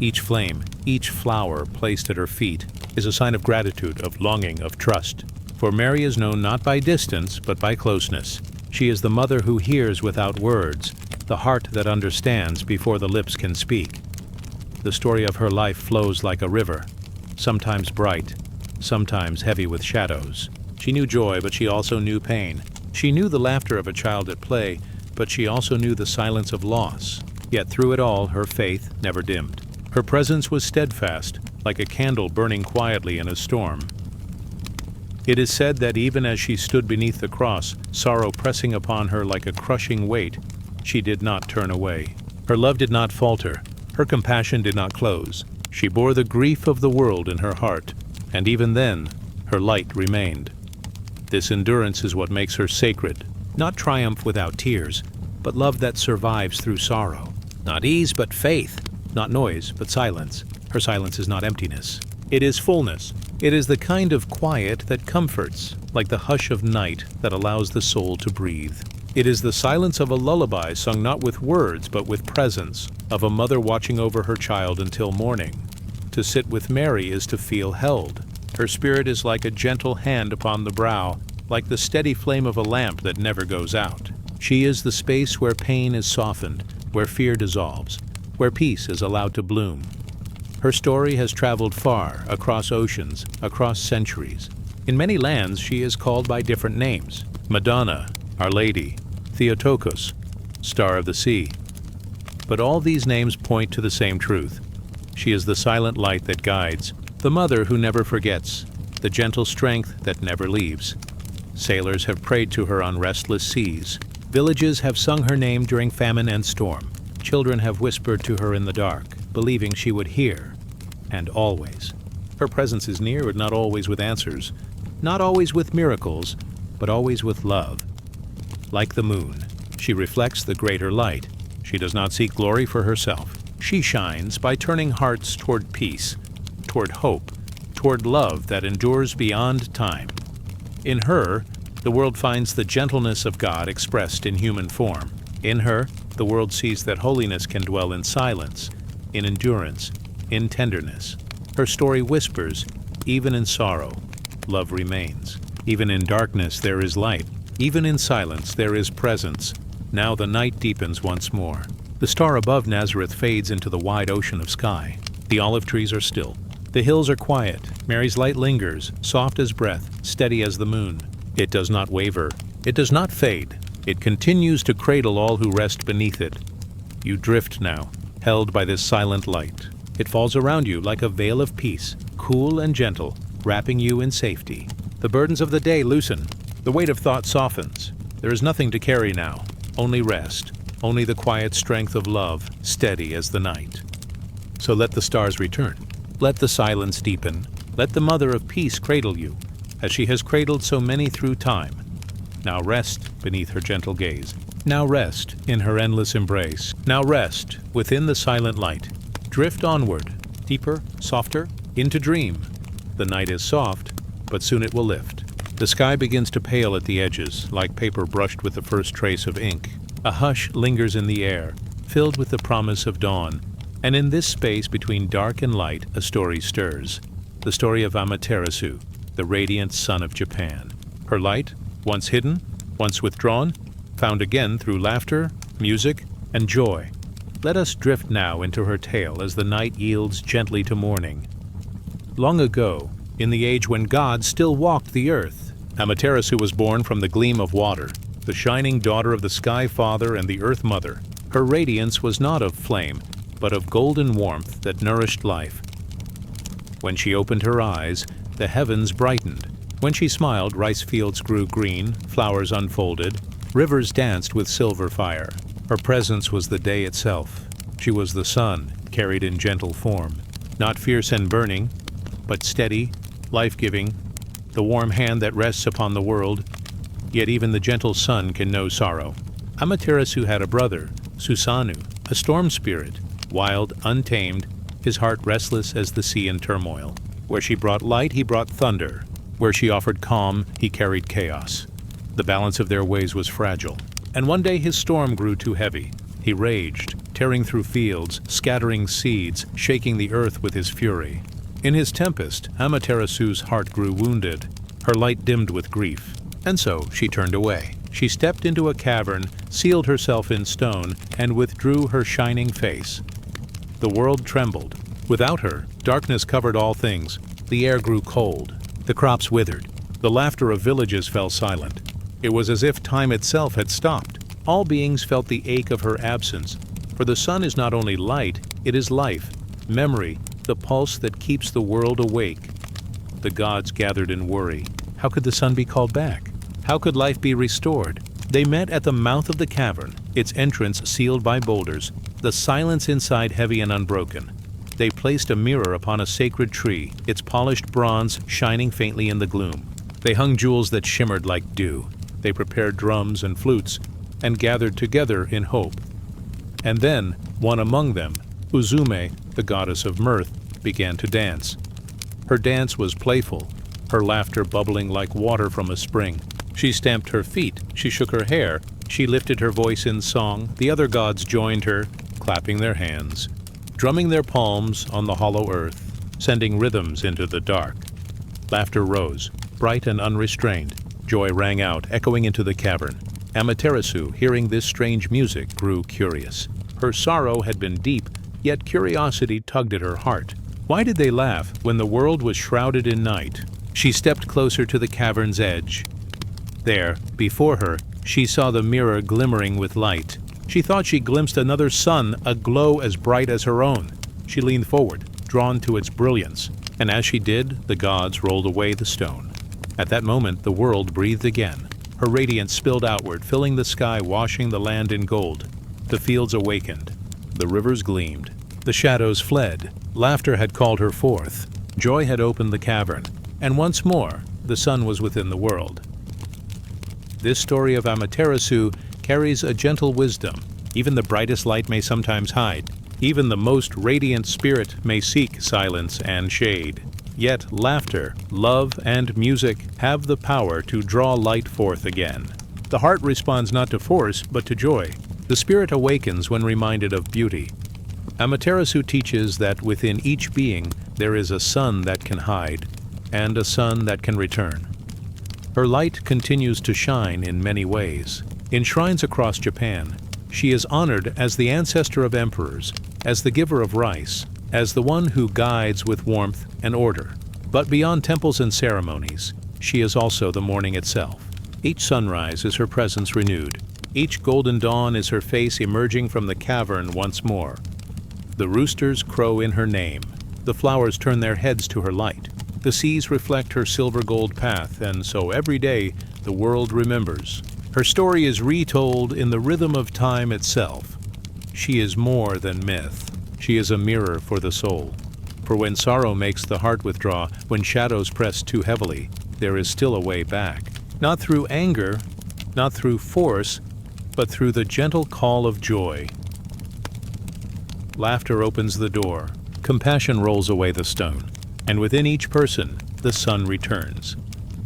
Speaker 1: Each flame, each flower placed at her feet is a sign of gratitude, of longing, of trust. For Mary is known not by distance, but by closeness. She is the mother who hears without words, the heart that understands before the lips can speak. The story of her life flows like a river, sometimes bright, sometimes heavy with shadows. She knew joy, but she also knew pain. She knew the laughter of a child at play, but she also knew the silence of loss. Yet through it all, her faith never dimmed. Her presence was steadfast, like a candle burning quietly in a storm. It is said that even as she stood beneath the cross, sorrow pressing upon her like a crushing weight, she did not turn away. Her love did not falter. Her compassion did not close. She bore the grief of the world in her heart, and even then, her light remained. This endurance is what makes her sacred, not triumph without tears, but love that survives through sorrow. Not ease, but faith. Not noise, but silence. Her silence is not emptiness. It is fullness. It is the kind of quiet that comforts, like the hush of night that allows the soul to breathe. It is the silence of a lullaby sung not with words, but with presence, of a mother watching over her child until morning. To sit with Mary is to feel held. Her spirit is like a gentle hand upon the brow, like the steady flame of a lamp that never goes out. She is the space where pain is softened, where fear dissolves, where peace is allowed to bloom. Her story has traveled far, across oceans, across centuries. In many lands, she is called by different names: Madonna, Our Lady, Theotokos, Star of the Sea. But all these names point to the same truth. She is the silent light that guides, the mother who never forgets, the gentle strength that never leaves. Sailors have prayed to her on restless seas. Villages have sung her name during famine and storm. Children have whispered to her in the dark, believing she would hear. And always. Her presence is near, but not always with answers. Not always with miracles, but always with love. Like the moon, she reflects the greater light. She does not seek glory for herself. She shines by turning hearts toward peace, toward hope, toward love that endures beyond time. In her, the world finds the gentleness of God expressed in human form. In her, the world sees that holiness can dwell in silence, in endurance, in tenderness. Her story whispers, even in sorrow, love remains. Even in darkness there is light. Even in silence there is presence. Now the night deepens once more. The star above Nazareth fades into the wide ocean of sky. The olive trees are still. The hills are quiet. Mary's light lingers, soft as breath, steady as the moon. It does not waver. It does not fade. It continues to cradle all who rest beneath it. You drift now, held by this silent light. It falls around you like a veil of peace, cool and gentle, wrapping you in safety. The burdens of the day loosen. The weight of thought softens. There is nothing to carry now, only rest, only the quiet strength of love, steady as the night. So let the stars return. Let the silence deepen. Let the Mother of Peace cradle you, as she has cradled so many through time. Now rest beneath her gentle gaze. Now rest in her endless embrace. Now rest within the silent light. Drift onward, deeper, softer, into dream. The night is soft, but soon it will lift. The sky begins to pale at the edges, like paper brushed with the first trace of ink. A hush lingers in the air, filled with the promise of dawn. And in this space between dark and light, a story stirs. The story of Amaterasu, the radiant sun of Japan. Her light, once hidden, once withdrawn, found again through laughter, music, and joy. Let us drift now into her tale as the night yields gently to morning. Long ago, in the age when God still walked the earth, Amaterasu was born from the gleam of water, the shining daughter of the Sky Father and the Earth Mother. Her radiance was not of flame, but of golden warmth that nourished life. When she opened her eyes, the heavens brightened. When she smiled, rice fields grew green, flowers unfolded, rivers danced with silver fire. Her presence was the day itself. She was the sun, carried in gentle form, not fierce and burning, but steady, life-giving, the warm hand that rests upon the world. Yet even the gentle sun can know sorrow. Amaterasu had a brother, Susanu, a storm spirit, wild, untamed, his heart restless as the sea in turmoil. Where she brought light, he brought thunder. Where she offered calm, he carried chaos. The balance of their ways was fragile. And one day his storm grew too heavy. He raged, tearing through fields, scattering seeds, shaking the earth with his fury. In his tempest, Amaterasu's heart grew wounded. Her light dimmed with grief. And so she turned away. She stepped into a cavern, sealed herself in stone, and withdrew her shining face. The world trembled. Without her, darkness covered all things. The air grew cold. The crops withered. The laughter of villages fell silent. It was as if time itself had stopped. All beings felt the ache of her absence. For the sun is not only light, it is life, memory, the pulse that keeps the world awake. The gods gathered in worry. How could the sun be called back? How could life be restored? They met at the mouth of the cavern, its entrance sealed by boulders, the silence inside heavy and unbroken. They placed a mirror upon a sacred tree, its polished bronze shining faintly in the gloom. They hung jewels that shimmered like dew. They prepared drums and flutes, and gathered together in hope. And then, one among them, Uzume, the goddess of mirth, began to dance. Her dance was playful, her laughter bubbling like water from a spring. She stamped her feet, she shook her hair, she lifted her voice in song. The other gods joined her, clapping their hands, drumming their palms on the hollow earth, sending rhythms into the dark. Laughter rose, bright and unrestrained. Joy rang out, echoing into the cavern. Amaterasu, hearing this strange music, grew curious. Her sorrow had been deep, Yet curiosity tugged at her heart. Why did they laugh when the world was shrouded in night? She stepped closer to the cavern's edge. There, before her, she saw the mirror glimmering with light. She thought she glimpsed another sun, a glow as bright as her own. She leaned forward, drawn to its brilliance, and as she did, the gods rolled away the stone. At that moment, the world breathed again. Her radiance spilled outward, filling the sky, washing the land in gold. The fields awakened. The rivers gleamed. The shadows fled. Laughter had called her forth. Joy had opened the cavern. And once more, the sun was within the world. This story of Amaterasu carries a gentle wisdom. Even the brightest light may sometimes hide. Even the most radiant spirit may seek silence and shade. Yet laughter, love, and music have the power to draw light forth again. The heart responds not to force, but to joy. The spirit awakens when reminded of beauty. Amaterasu teaches that within each being there is a sun that can hide, and a sun that can return. Her light continues to shine in many ways. In shrines across Japan, she is honored as the ancestor of emperors, as the giver of rice, as the one who guides with warmth and order. But beyond temples and ceremonies, she is also the morning itself. Each sunrise is her presence renewed. Each golden dawn is her face emerging from the cavern once more. The roosters crow in her name. The flowers turn their heads to her light. The seas reflect her silver-gold path, and so every day the world remembers. Her story is retold in the rhythm of time itself. She is more than myth. She is a mirror for the soul. For when sorrow makes the heart withdraw, when shadows press too heavily, there is still a way back. Not through anger, not through force, but through the gentle call of joy. Laughter opens the door. Compassion rolls away the stone. And within each person, the sun returns.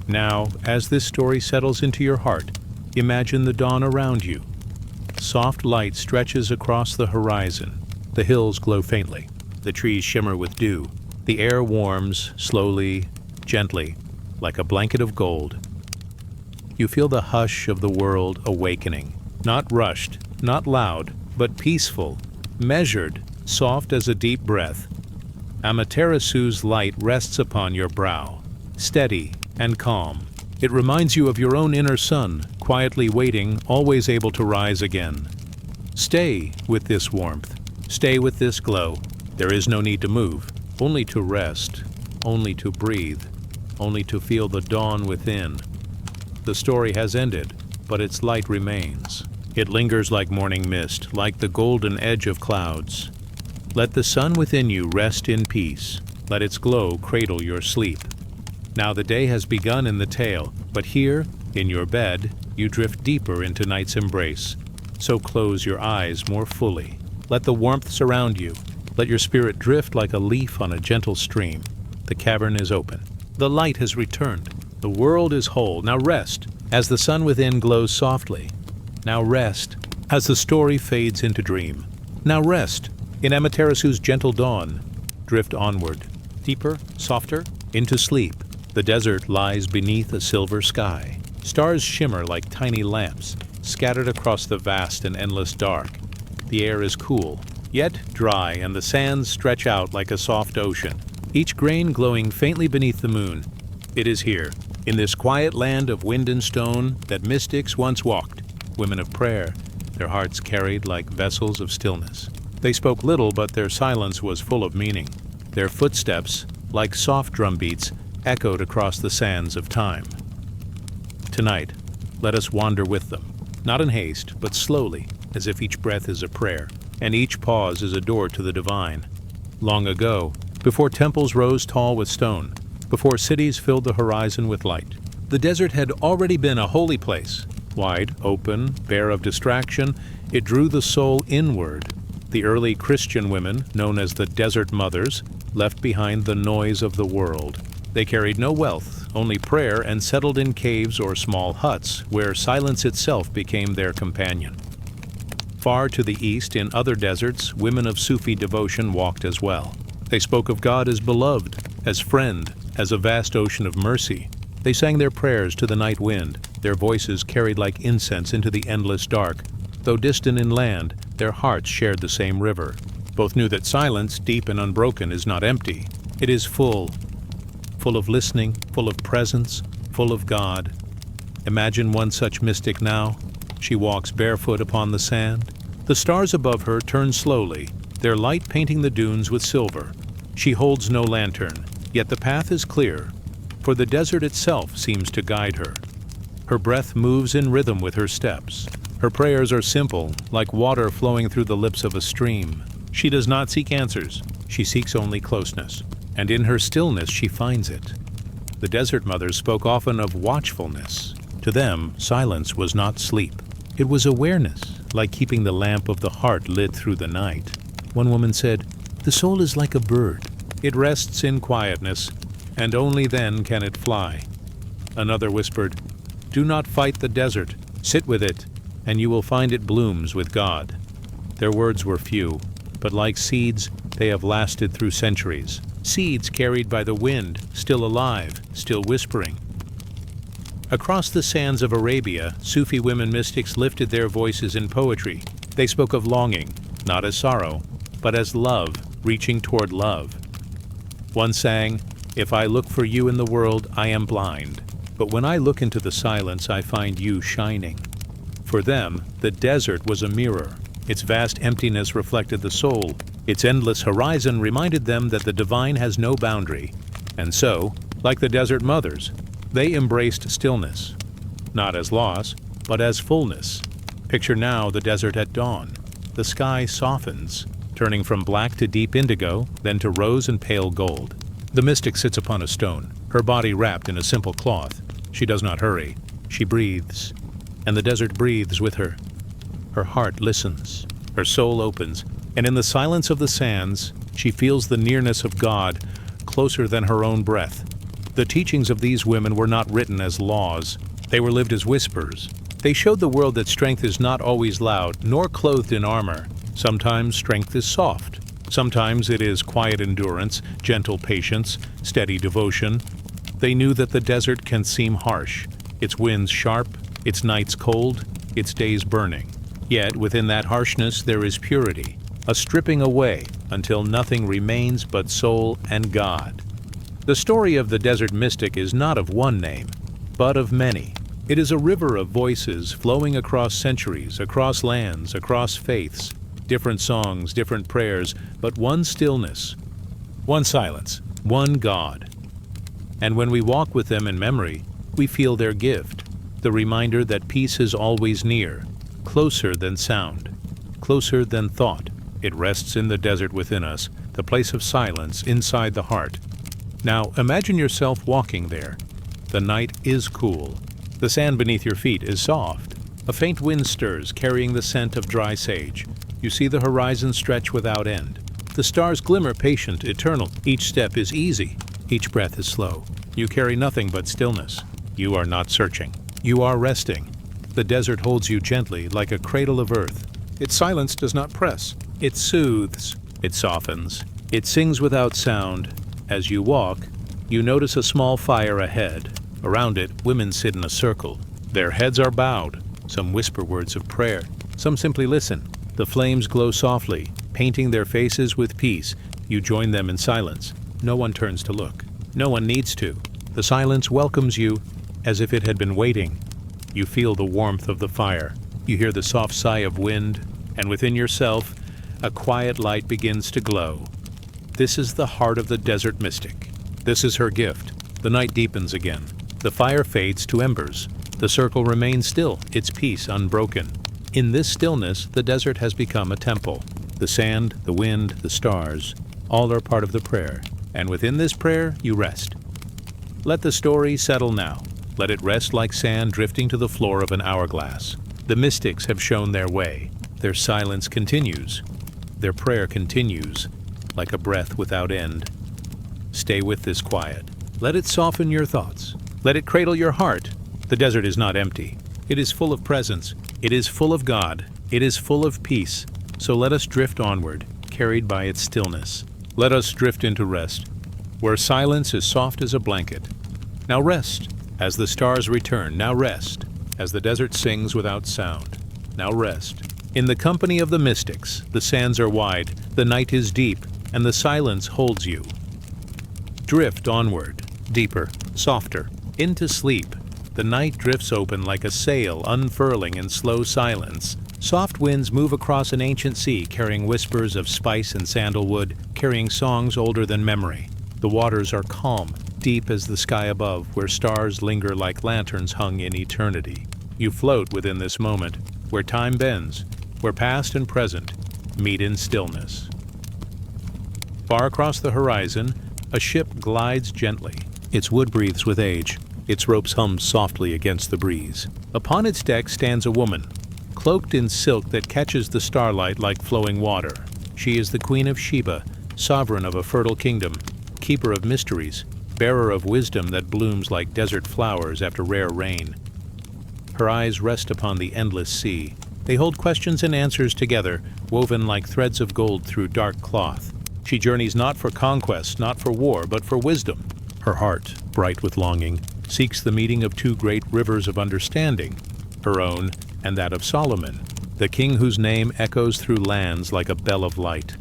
Speaker 1: Now, as this story settles into your heart, imagine the dawn around you. Soft light stretches across the horizon. The hills glow faintly. The trees shimmer with dew. The air warms slowly, gently, like a blanket of gold. You feel the hush of the world awakening. Not rushed, not loud, but peaceful, measured, soft as a deep breath. Amaterasu's light rests upon your brow, steady and calm. It reminds you of your own inner sun, quietly waiting, always able to rise again. Stay with this warmth. Stay with this glow. There is no need to move, only to rest, only to breathe, only to feel the dawn within. The story has ended, but its light remains. It lingers like morning mist, like the golden edge of clouds. Let the sun within you rest in peace. Let its glow cradle your sleep. Now the day has begun in the tale, but here, in your bed, you drift deeper into night's embrace. So close your eyes more fully. Let the warmth surround you. Let your spirit drift like a leaf on a gentle stream. The cavern is open. The light has returned. The world is whole. Now rest, as the sun within glows softly. Now rest, as the story fades into dream. Now rest, in Amaterasu's gentle dawn. Drift onward, deeper, softer, into sleep. The desert lies beneath a silver sky. Stars shimmer like tiny lamps, scattered across the vast and endless dark. The air is cool, yet dry, and the sands stretch out like a soft ocean, each grain glowing faintly beneath the moon. It is here, in this quiet land of wind and stone, that mystics once walked, women of prayer, their hearts carried like vessels of stillness. They spoke little, but their silence was full of meaning. Their footsteps, like soft drum beats, echoed across the sands of time. Tonight, let us wander with them, not in haste, but slowly, as if each breath is a prayer, and each pause is a door to the divine. Long ago, before temples rose tall with stone, before cities filled the horizon with light, the desert had already been a holy place. Wide, open, bare of distraction, it drew the soul inward. The early Christian women, known as the Desert Mothers, left behind the noise of the world. They carried no wealth, only prayer, and settled in caves or small huts, where silence itself became their companion. Far to the east, in other deserts, women of Sufi devotion walked as well. They spoke of God as beloved, as friend, as a vast ocean of mercy. They sang their prayers to the night wind, their voices carried like incense into the endless dark. Though distant in land, their hearts shared the same river. Both knew that silence, deep and unbroken, is not empty. It is full of listening, full of presence, full of God. Imagine one such mystic now. She walks barefoot upon the sand. The stars above her turn slowly, their light painting the dunes with silver. She holds no lantern, yet the path is clear, for the desert itself seems to guide her. Her breath moves in rhythm with her steps. Her prayers are simple, like water flowing through the lips of a stream. She does not seek answers, she seeks only closeness, and in her stillness she finds it. The desert mothers spoke often of watchfulness. To them, silence was not sleep. It was awareness, like keeping the lamp of the heart lit through the night. One woman said, "The soul is like a bird. It rests in quietness, and only then can it fly." Another whispered, "Do not fight the desert. Sit with it, and you will find it blooms with God." Their words were few, but like seeds, they have lasted through centuries. Seeds carried by the wind, still alive, still whispering. Across the sands of Arabia, Sufi women mystics lifted their voices in poetry. They spoke of longing, not as sorrow, but as love, reaching toward love. One sang, "If I look for you in the world, I am blind. But when I look into the silence, I find you shining." For them, the desert was a mirror. Its vast emptiness reflected the soul. Its endless horizon reminded them that the divine has no boundary. And so, like the desert mothers, they embraced stillness, not as loss, but as fullness. Picture now the desert at dawn. The sky softens, turning from black to deep indigo, then to rose and pale gold. The mystic sits upon a stone, her body wrapped in a simple cloth. She does not hurry. She breathes, and the desert breathes with her. Her heart listens, her soul opens, and in the silence of the sands, she feels the nearness of God, closer than her own breath. The teachings of these women were not written as laws. They were lived as whispers. They showed the world that strength is not always loud, nor clothed in armor. Sometimes strength is soft. Sometimes it is quiet endurance, gentle patience, steady devotion. They knew that the desert can seem harsh, its winds sharp, its nights cold, its days burning. Yet within that harshness there is purity, a stripping away until nothing remains but soul and God. The story of the desert mystic is not of one name, but of many. It is a river of voices flowing across centuries, across lands, across faiths, different songs, different prayers, but one stillness, one silence, one God. And when we walk with them in memory, we feel their gift, the reminder that peace is always near, closer than sound, closer than thought. It rests in the desert within us, the place of silence inside the heart. Now imagine yourself walking there. The night is cool. The sand beneath your feet is soft. A faint wind stirs, carrying the scent of dry sage. You see the horizon stretch without end. The stars glimmer patient, eternal. Each step is easy. Each breath is slow. You carry nothing but stillness. You are not searching. You are resting. The desert holds you gently, like a cradle of earth. Its silence does not press. It soothes. It softens. It sings without sound. As you walk, you notice a small fire ahead. Around it, women sit in a circle. Their heads are bowed. Some whisper words of prayer. Some simply listen. The flames glow softly, painting their faces with peace. You join them in silence. No one turns to look. No one needs to. The silence welcomes you as if it had been waiting. You feel the warmth of the fire. You hear the soft sigh of wind, and within yourself, a quiet light begins to glow. This is the heart of the desert mystic. This is her gift. The night deepens again. The fire fades to embers. The circle remains still, its peace unbroken. In this stillness, the desert has become a temple. The sand, the wind, the stars, all are part of the prayer. And within this prayer, you rest. Let the story settle now. Let it rest like sand drifting to the floor of an hourglass. The mystics have shown their way. Their silence continues. Their prayer continues, like a breath without end. Stay with this quiet. Let it soften your thoughts. Let it cradle your heart. The desert is not empty. It is full of presence. It is full of God. It is full of peace. So let us drift onward, carried by its stillness. Let us drift into rest, where silence is soft as a blanket. Now rest, as the stars return. Now rest, as the desert sings without sound. Now rest, In the company of the mystics, the sands are wide, the night is deep, and the silence holds you. Drift onward, deeper, softer, into sleep. The night drifts open like a sail unfurling in slow silence. Soft winds move across an ancient sea, carrying whispers of spice and sandalwood, carrying songs older than memory. The waters are calm, deep as the sky above, where stars linger like lanterns hung in eternity. You float within this moment, where time bends, where past and present meet in stillness. Far across the horizon, a ship glides gently. Its wood breathes with age. Its ropes hum softly against the breeze. Upon its deck stands a woman, cloaked in silk that catches the starlight like flowing water. She is the Queen of Sheba, sovereign of a fertile kingdom, keeper of mysteries, bearer of wisdom that blooms like desert flowers after rare rain. Her eyes rest upon the endless sea. They hold questions and answers together, woven like threads of gold through dark cloth. She journeys not for conquest, not for war, but for wisdom. Her heart, bright with longing, seeks the meeting of two great rivers of understanding, her own and that of Solomon, the king whose name echoes through lands like a bell of light.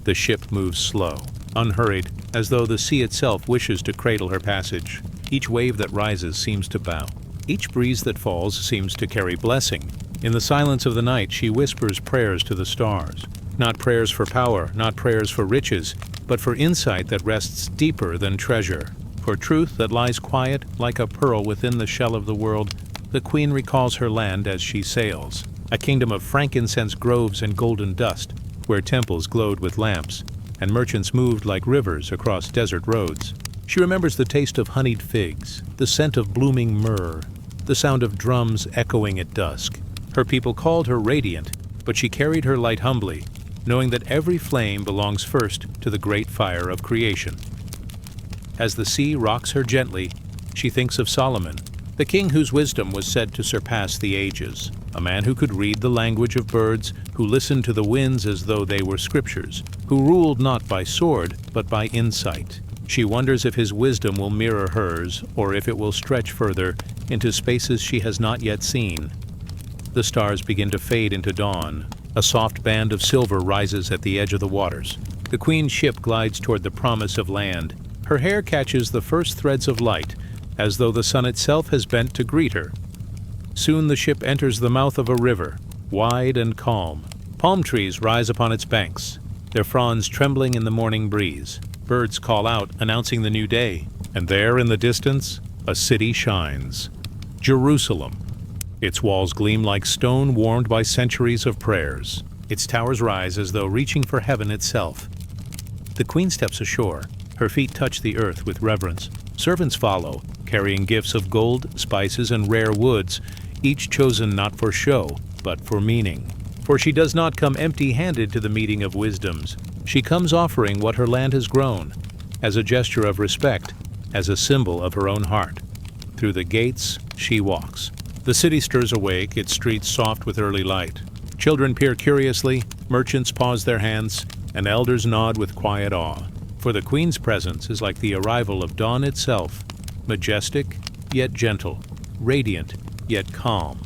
Speaker 1: The ship moves slow, unhurried, as though the sea itself wishes to cradle her passage. Each wave that rises seems to bow. Each breeze that falls seems to carry blessing. In the silence of the night, she whispers prayers to the stars. Not prayers for power, not prayers for riches, but for insight that rests deeper than treasure. For truth that lies quiet like a pearl within the shell of the world, the queen recalls her land as she sails. A kingdom of frankincense groves and golden dust, where temples glowed with lamps, and merchants moved like rivers across desert roads. She remembers the taste of honeyed figs, the scent of blooming myrrh, the sound of drums echoing at dusk. Her people called her radiant, but she carried her light humbly, knowing that every flame belongs first to the great fire of creation. As the sea rocks her gently, she thinks of Solomon, the king whose wisdom was said to surpass the ages, a man who could read the language of birds, who listened to the winds as though they were scriptures, who ruled not by sword, but by insight. She wonders if his wisdom will mirror hers, or if it will stretch further into spaces she has not yet seen. The stars begin to fade into dawn. A soft band of silver rises at the edge of the waters. The queen's ship glides toward the promise of land. Her hair catches the first threads of light, as though the sun itself has bent to greet her. Soon the ship enters the mouth of a river, wide and calm. Palm trees rise upon its banks, their fronds trembling in the morning breeze. Birds call out, announcing the new day. And there in the distance, a city shines. Jerusalem. Its walls gleam like stone warmed by centuries of prayers. Its towers rise as though reaching for heaven itself. The queen steps ashore. Her feet touch the earth with reverence. Servants follow, carrying gifts of gold, spices, and rare woods, each chosen not for show, but for meaning. For she does not come empty-handed to the meeting of wisdoms. She comes offering what her land has grown, as a gesture of respect, as a symbol of her own heart. Through the gates she walks. The city stirs awake, its streets soft with early light. Children peer curiously, merchants pause their hands, and elders nod with quiet awe. For the queen's presence is like the arrival of dawn itself, majestic yet gentle, radiant yet calm.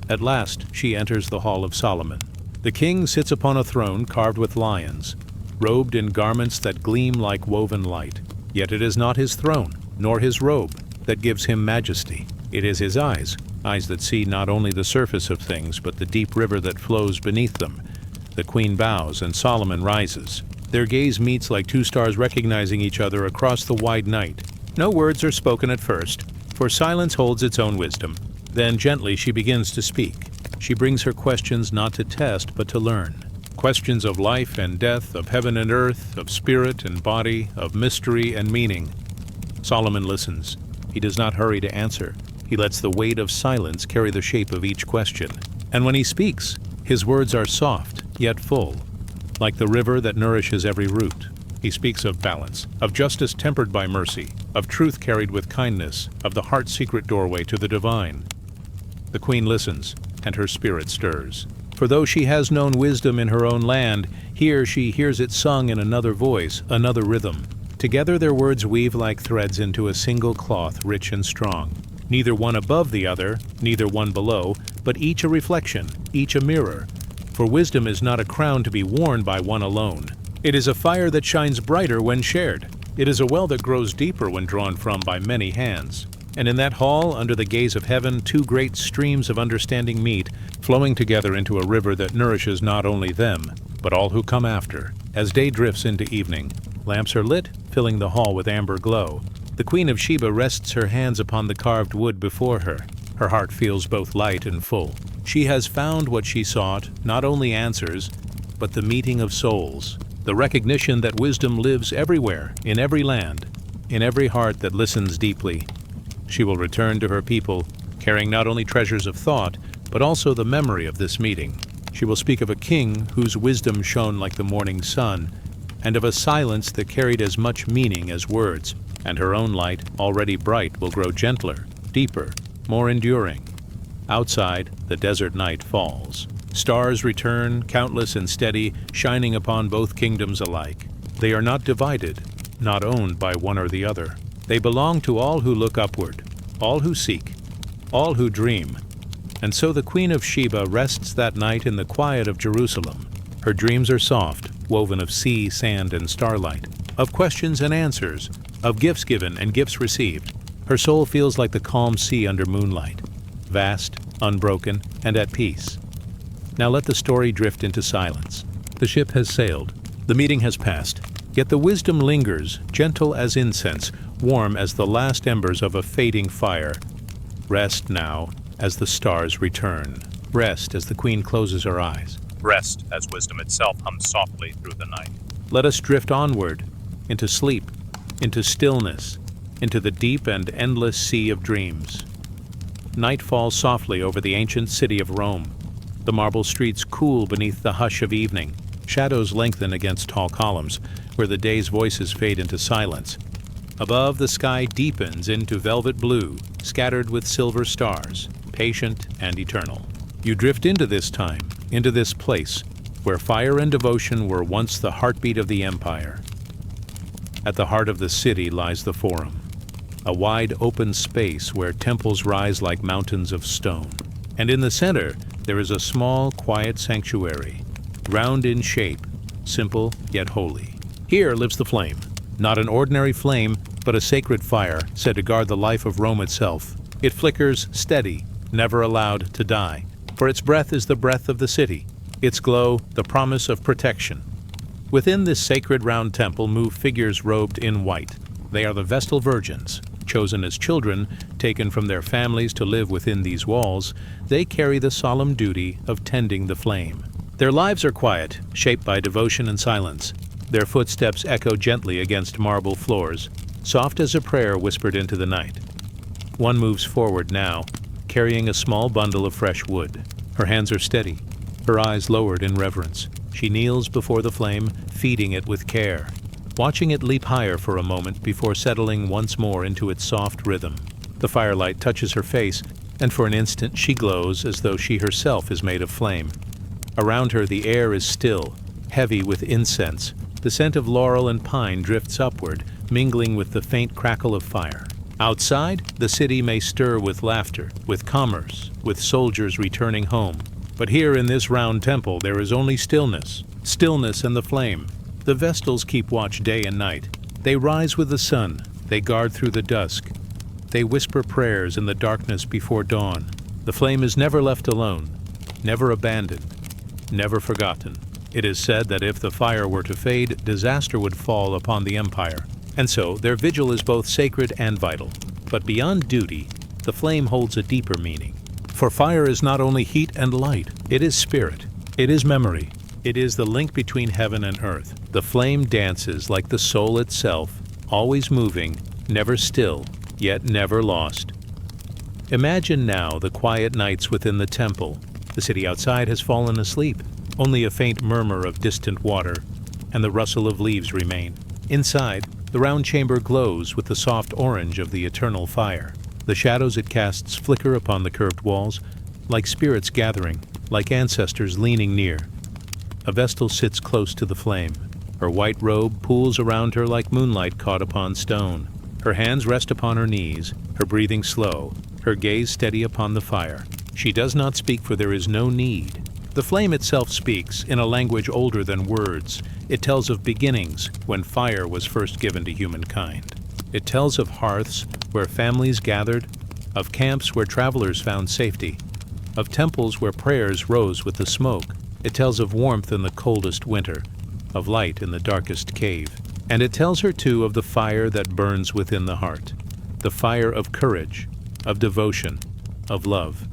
Speaker 1: At last she enters the Hall of Solomon. The king sits upon a throne carved with lions, robed in garments that gleam like woven light. Yet it is not his throne, nor his robe, that gives him majesty. It is his eyes that see not only the surface of things, but the deep river that flows beneath them. The queen bows, and Solomon rises. Their gaze meets like two stars recognizing each other across the wide night. No words are spoken at first, for silence holds its own wisdom. Then gently she begins to speak. She brings her questions not to test, but to learn. Questions of life and death, of heaven and earth, of spirit and body, of mystery and meaning. Solomon listens. He does not hurry to answer. He lets the weight of silence carry the shape of each question. And when he speaks, his words are soft, yet full, like the river that nourishes every root. He speaks of balance, of justice tempered by mercy, of truth carried with kindness, of the heart's secret doorway to the divine. The queen listens, and her spirit stirs. For though she has known wisdom in her own land, here she hears it sung in another voice, another rhythm. Together their words weave like threads into a single cloth, rich and strong. neither one above the other, neither one below, but each a reflection, each a mirror. For wisdom is not a crown to be worn by one alone. It is a fire that shines brighter when shared. It is a well that grows deeper when drawn from by many hands. And in that hall, under the gaze of heaven, two great streams of understanding meet, flowing together into a river that nourishes not only them, but all who come after. As day drifts into evening, lamps are lit, filling the hall with amber glow. The Queen of Sheba rests her hands upon the carved wood before her. Her heart feels both light and full. She has found what she sought, not only answers, but the meeting of souls, the recognition that wisdom lives everywhere, in every land, in every heart that listens deeply. She will return to her people, carrying not only treasures of thought, but also the memory of this meeting. She will speak of a king whose wisdom shone like the morning sun, and of a silence that carried as much meaning as words, and her own light, already bright, will grow gentler, deeper, more enduring. Outside, the desert night falls. Stars return, countless and steady, shining upon both kingdoms alike. They are not divided, not owned by one or the other. They belong to all who look upward, all who seek, all who dream. And so the Queen of Sheba rests that night in the quiet of Jerusalem. Her dreams are soft, woven of sea, sand, and starlight, of questions and answers, of gifts given and gifts received. Her soul feels like the calm sea under moonlight, vast, unbroken, and at peace. Now let the story drift into silence. The ship has sailed. The meeting has passed. Yet the wisdom lingers, gentle as incense, warm as the last embers of a fading fire. Rest now as the stars return. Rest as the Queen closes her eyes.
Speaker 3: Rest as wisdom itself hums softly through the night.
Speaker 1: Let us drift onward, into sleep, into stillness, into the deep and endless sea of dreams. Night falls softly over the ancient city of Rome. The marble streets cool beneath the hush of evening. Shadows lengthen against tall columns, where the day's voices fade into silence. Above, the sky deepens into velvet blue, scattered with silver stars, patient and eternal. You drift into this time, into this place, where fire and devotion were once the heartbeat of the empire. At the heart of the city lies the Forum, a wide open space where temples rise like mountains of stone. And in the center, there is a small, quiet sanctuary, round in shape, simple yet holy. Here lives the flame, not an ordinary flame, but a sacred fire said to guard the life of Rome itself. It flickers steady, never allowed to die, for its breath is the breath of the city, its glow the promise of protection. Within this sacred round temple move figures robed in white. They are the Vestal Virgins, chosen as children, taken from their families to live within these walls. They carry the solemn duty of tending the flame. Their lives are quiet, shaped by devotion and silence. Their footsteps echo gently against marble floors, soft as a prayer whispered into the night. One moves forward now, carrying a small bundle of fresh wood. Her hands are steady, her eyes lowered in reverence. She kneels before the flame, feeding it with care, watching it leap higher for a moment before settling once more into its soft rhythm. The firelight touches her face, and for an instant she glows as though she herself is made of flame. Around her the air is still, heavy with incense. The scent of laurel and pine drifts upward, mingling with the faint crackle of fire. Outside, the city may stir with laughter, with commerce, with soldiers returning home. But here in this round temple there is only stillness, stillness and the flame. The Vestals keep watch day and night. They rise with the sun, they guard through the dusk. They whisper prayers in the darkness before dawn. The flame is never left alone, never abandoned, never forgotten. It is said that if the fire were to fade, disaster would fall upon the empire. And so their vigil is both sacred and vital. But beyond duty, the flame holds a deeper meaning. For fire is not only heat and light, it is spirit, it is memory, it is the link between heaven and earth. The flame dances like the soul itself, always moving, never still, yet never lost. Imagine now the quiet nights within the temple. The city outside has fallen asleep. Only a faint murmur of distant water, and the rustle of leaves remain. Inside, the round chamber glows with the soft orange of the eternal fire. The shadows it casts flicker upon the curved walls, like spirits gathering, like ancestors leaning near. A Vestal sits close to the flame. Her white robe pools around her like moonlight caught upon stone. Her hands rest upon her knees, her breathing slow, her gaze steady upon the fire. She does not speak, for there is no need. The flame itself speaks in a language older than words. It tells of beginnings, when fire was first given to humankind. It tells of hearths where families gathered, of camps where travelers found safety, of temples where prayers rose with the smoke. It tells of warmth in the coldest winter, of light in the darkest cave. And it tells her too of the fire that burns within the heart, the fire of courage, of devotion, of love.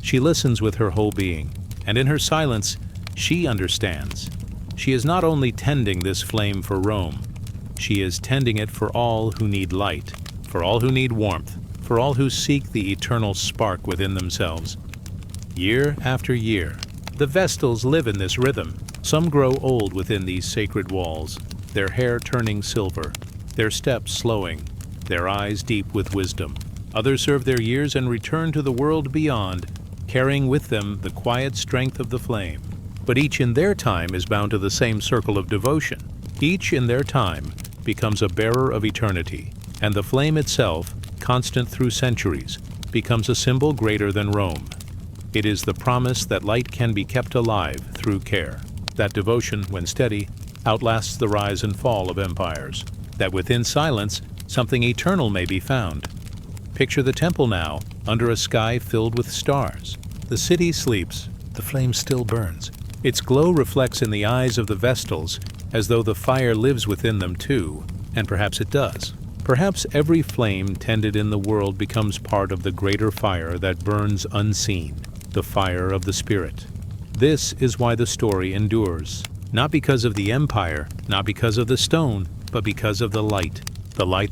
Speaker 1: She listens with her whole being, and in her silence, she understands. She is not only tending this flame for Rome, she is tending it for all who need light, for all who need warmth, for all who seek the eternal spark within themselves. Year after year, the Vestals live in this rhythm. Some grow old within these sacred walls, their hair turning silver, their steps slowing, their eyes deep with wisdom. Others serve their years and return to the world beyond, carrying with them the quiet strength of the flame. But each in their time is bound to the same circle of devotion. Each in their time becomes a bearer of eternity, and the flame itself, constant through centuries, becomes a symbol greater than Rome. It is the promise that light can be kept alive through care, that devotion, when steady, outlasts the rise and fall of empires, that within silence something eternal may be found. Picture the temple now, under a sky filled with stars. The city sleeps, the flame still burns. Its glow reflects in the eyes of the Vestals, as though the fire lives within them too, and perhaps it does. Perhaps every flame tended in the world becomes part of the greater fire that burns unseen, the fire of the Spirit. This is why the story endures, not because of the empire, not because of the stone, but because of the light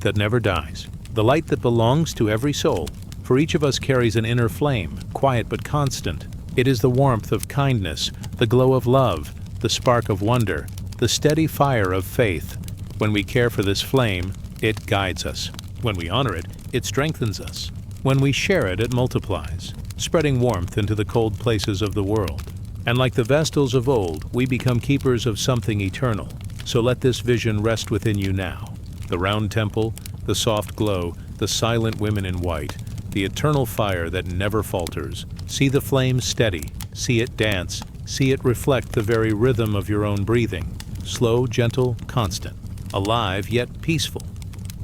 Speaker 1: that never dies, the light that belongs to every soul. For each of us carries an inner flame, quiet but constant. It is the warmth of kindness, the glow of love, the spark of wonder, the steady fire of faith. When we care for this flame, it guides us. When we honor it, it strengthens us. When we share it, it multiplies, spreading warmth into the cold places of the world. And like the Vestals of old, we become keepers of something eternal. So let this vision rest within you now. The round temple, the soft glow, the silent women in white, the eternal fire that never falters. See the flame steady, see it dance, see it reflect the very rhythm of your own breathing. Slow, gentle, constant, alive yet peaceful.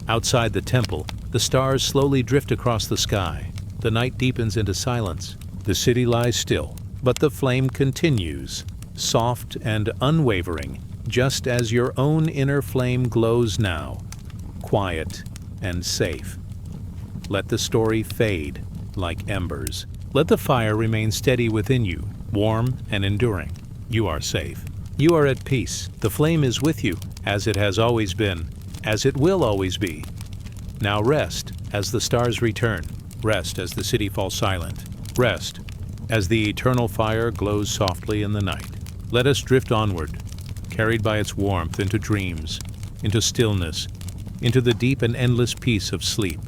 Speaker 1: Outside the temple, the stars slowly drift across the sky. The night deepens into silence. The city lies still, but the flame continues, soft and unwavering, just as your own inner flame glows now, quiet and safe. Let the story fade like embers. Let the fire remain steady within you, warm and enduring. You are safe. You are at peace. The flame is with you, as it has always been, as it will always be. Now rest as the stars return. Rest as the city falls silent. Rest as the eternal fire glows softly in the night. Let us drift onward, carried by its warmth into dreams, into stillness, into the deep and endless peace of sleep.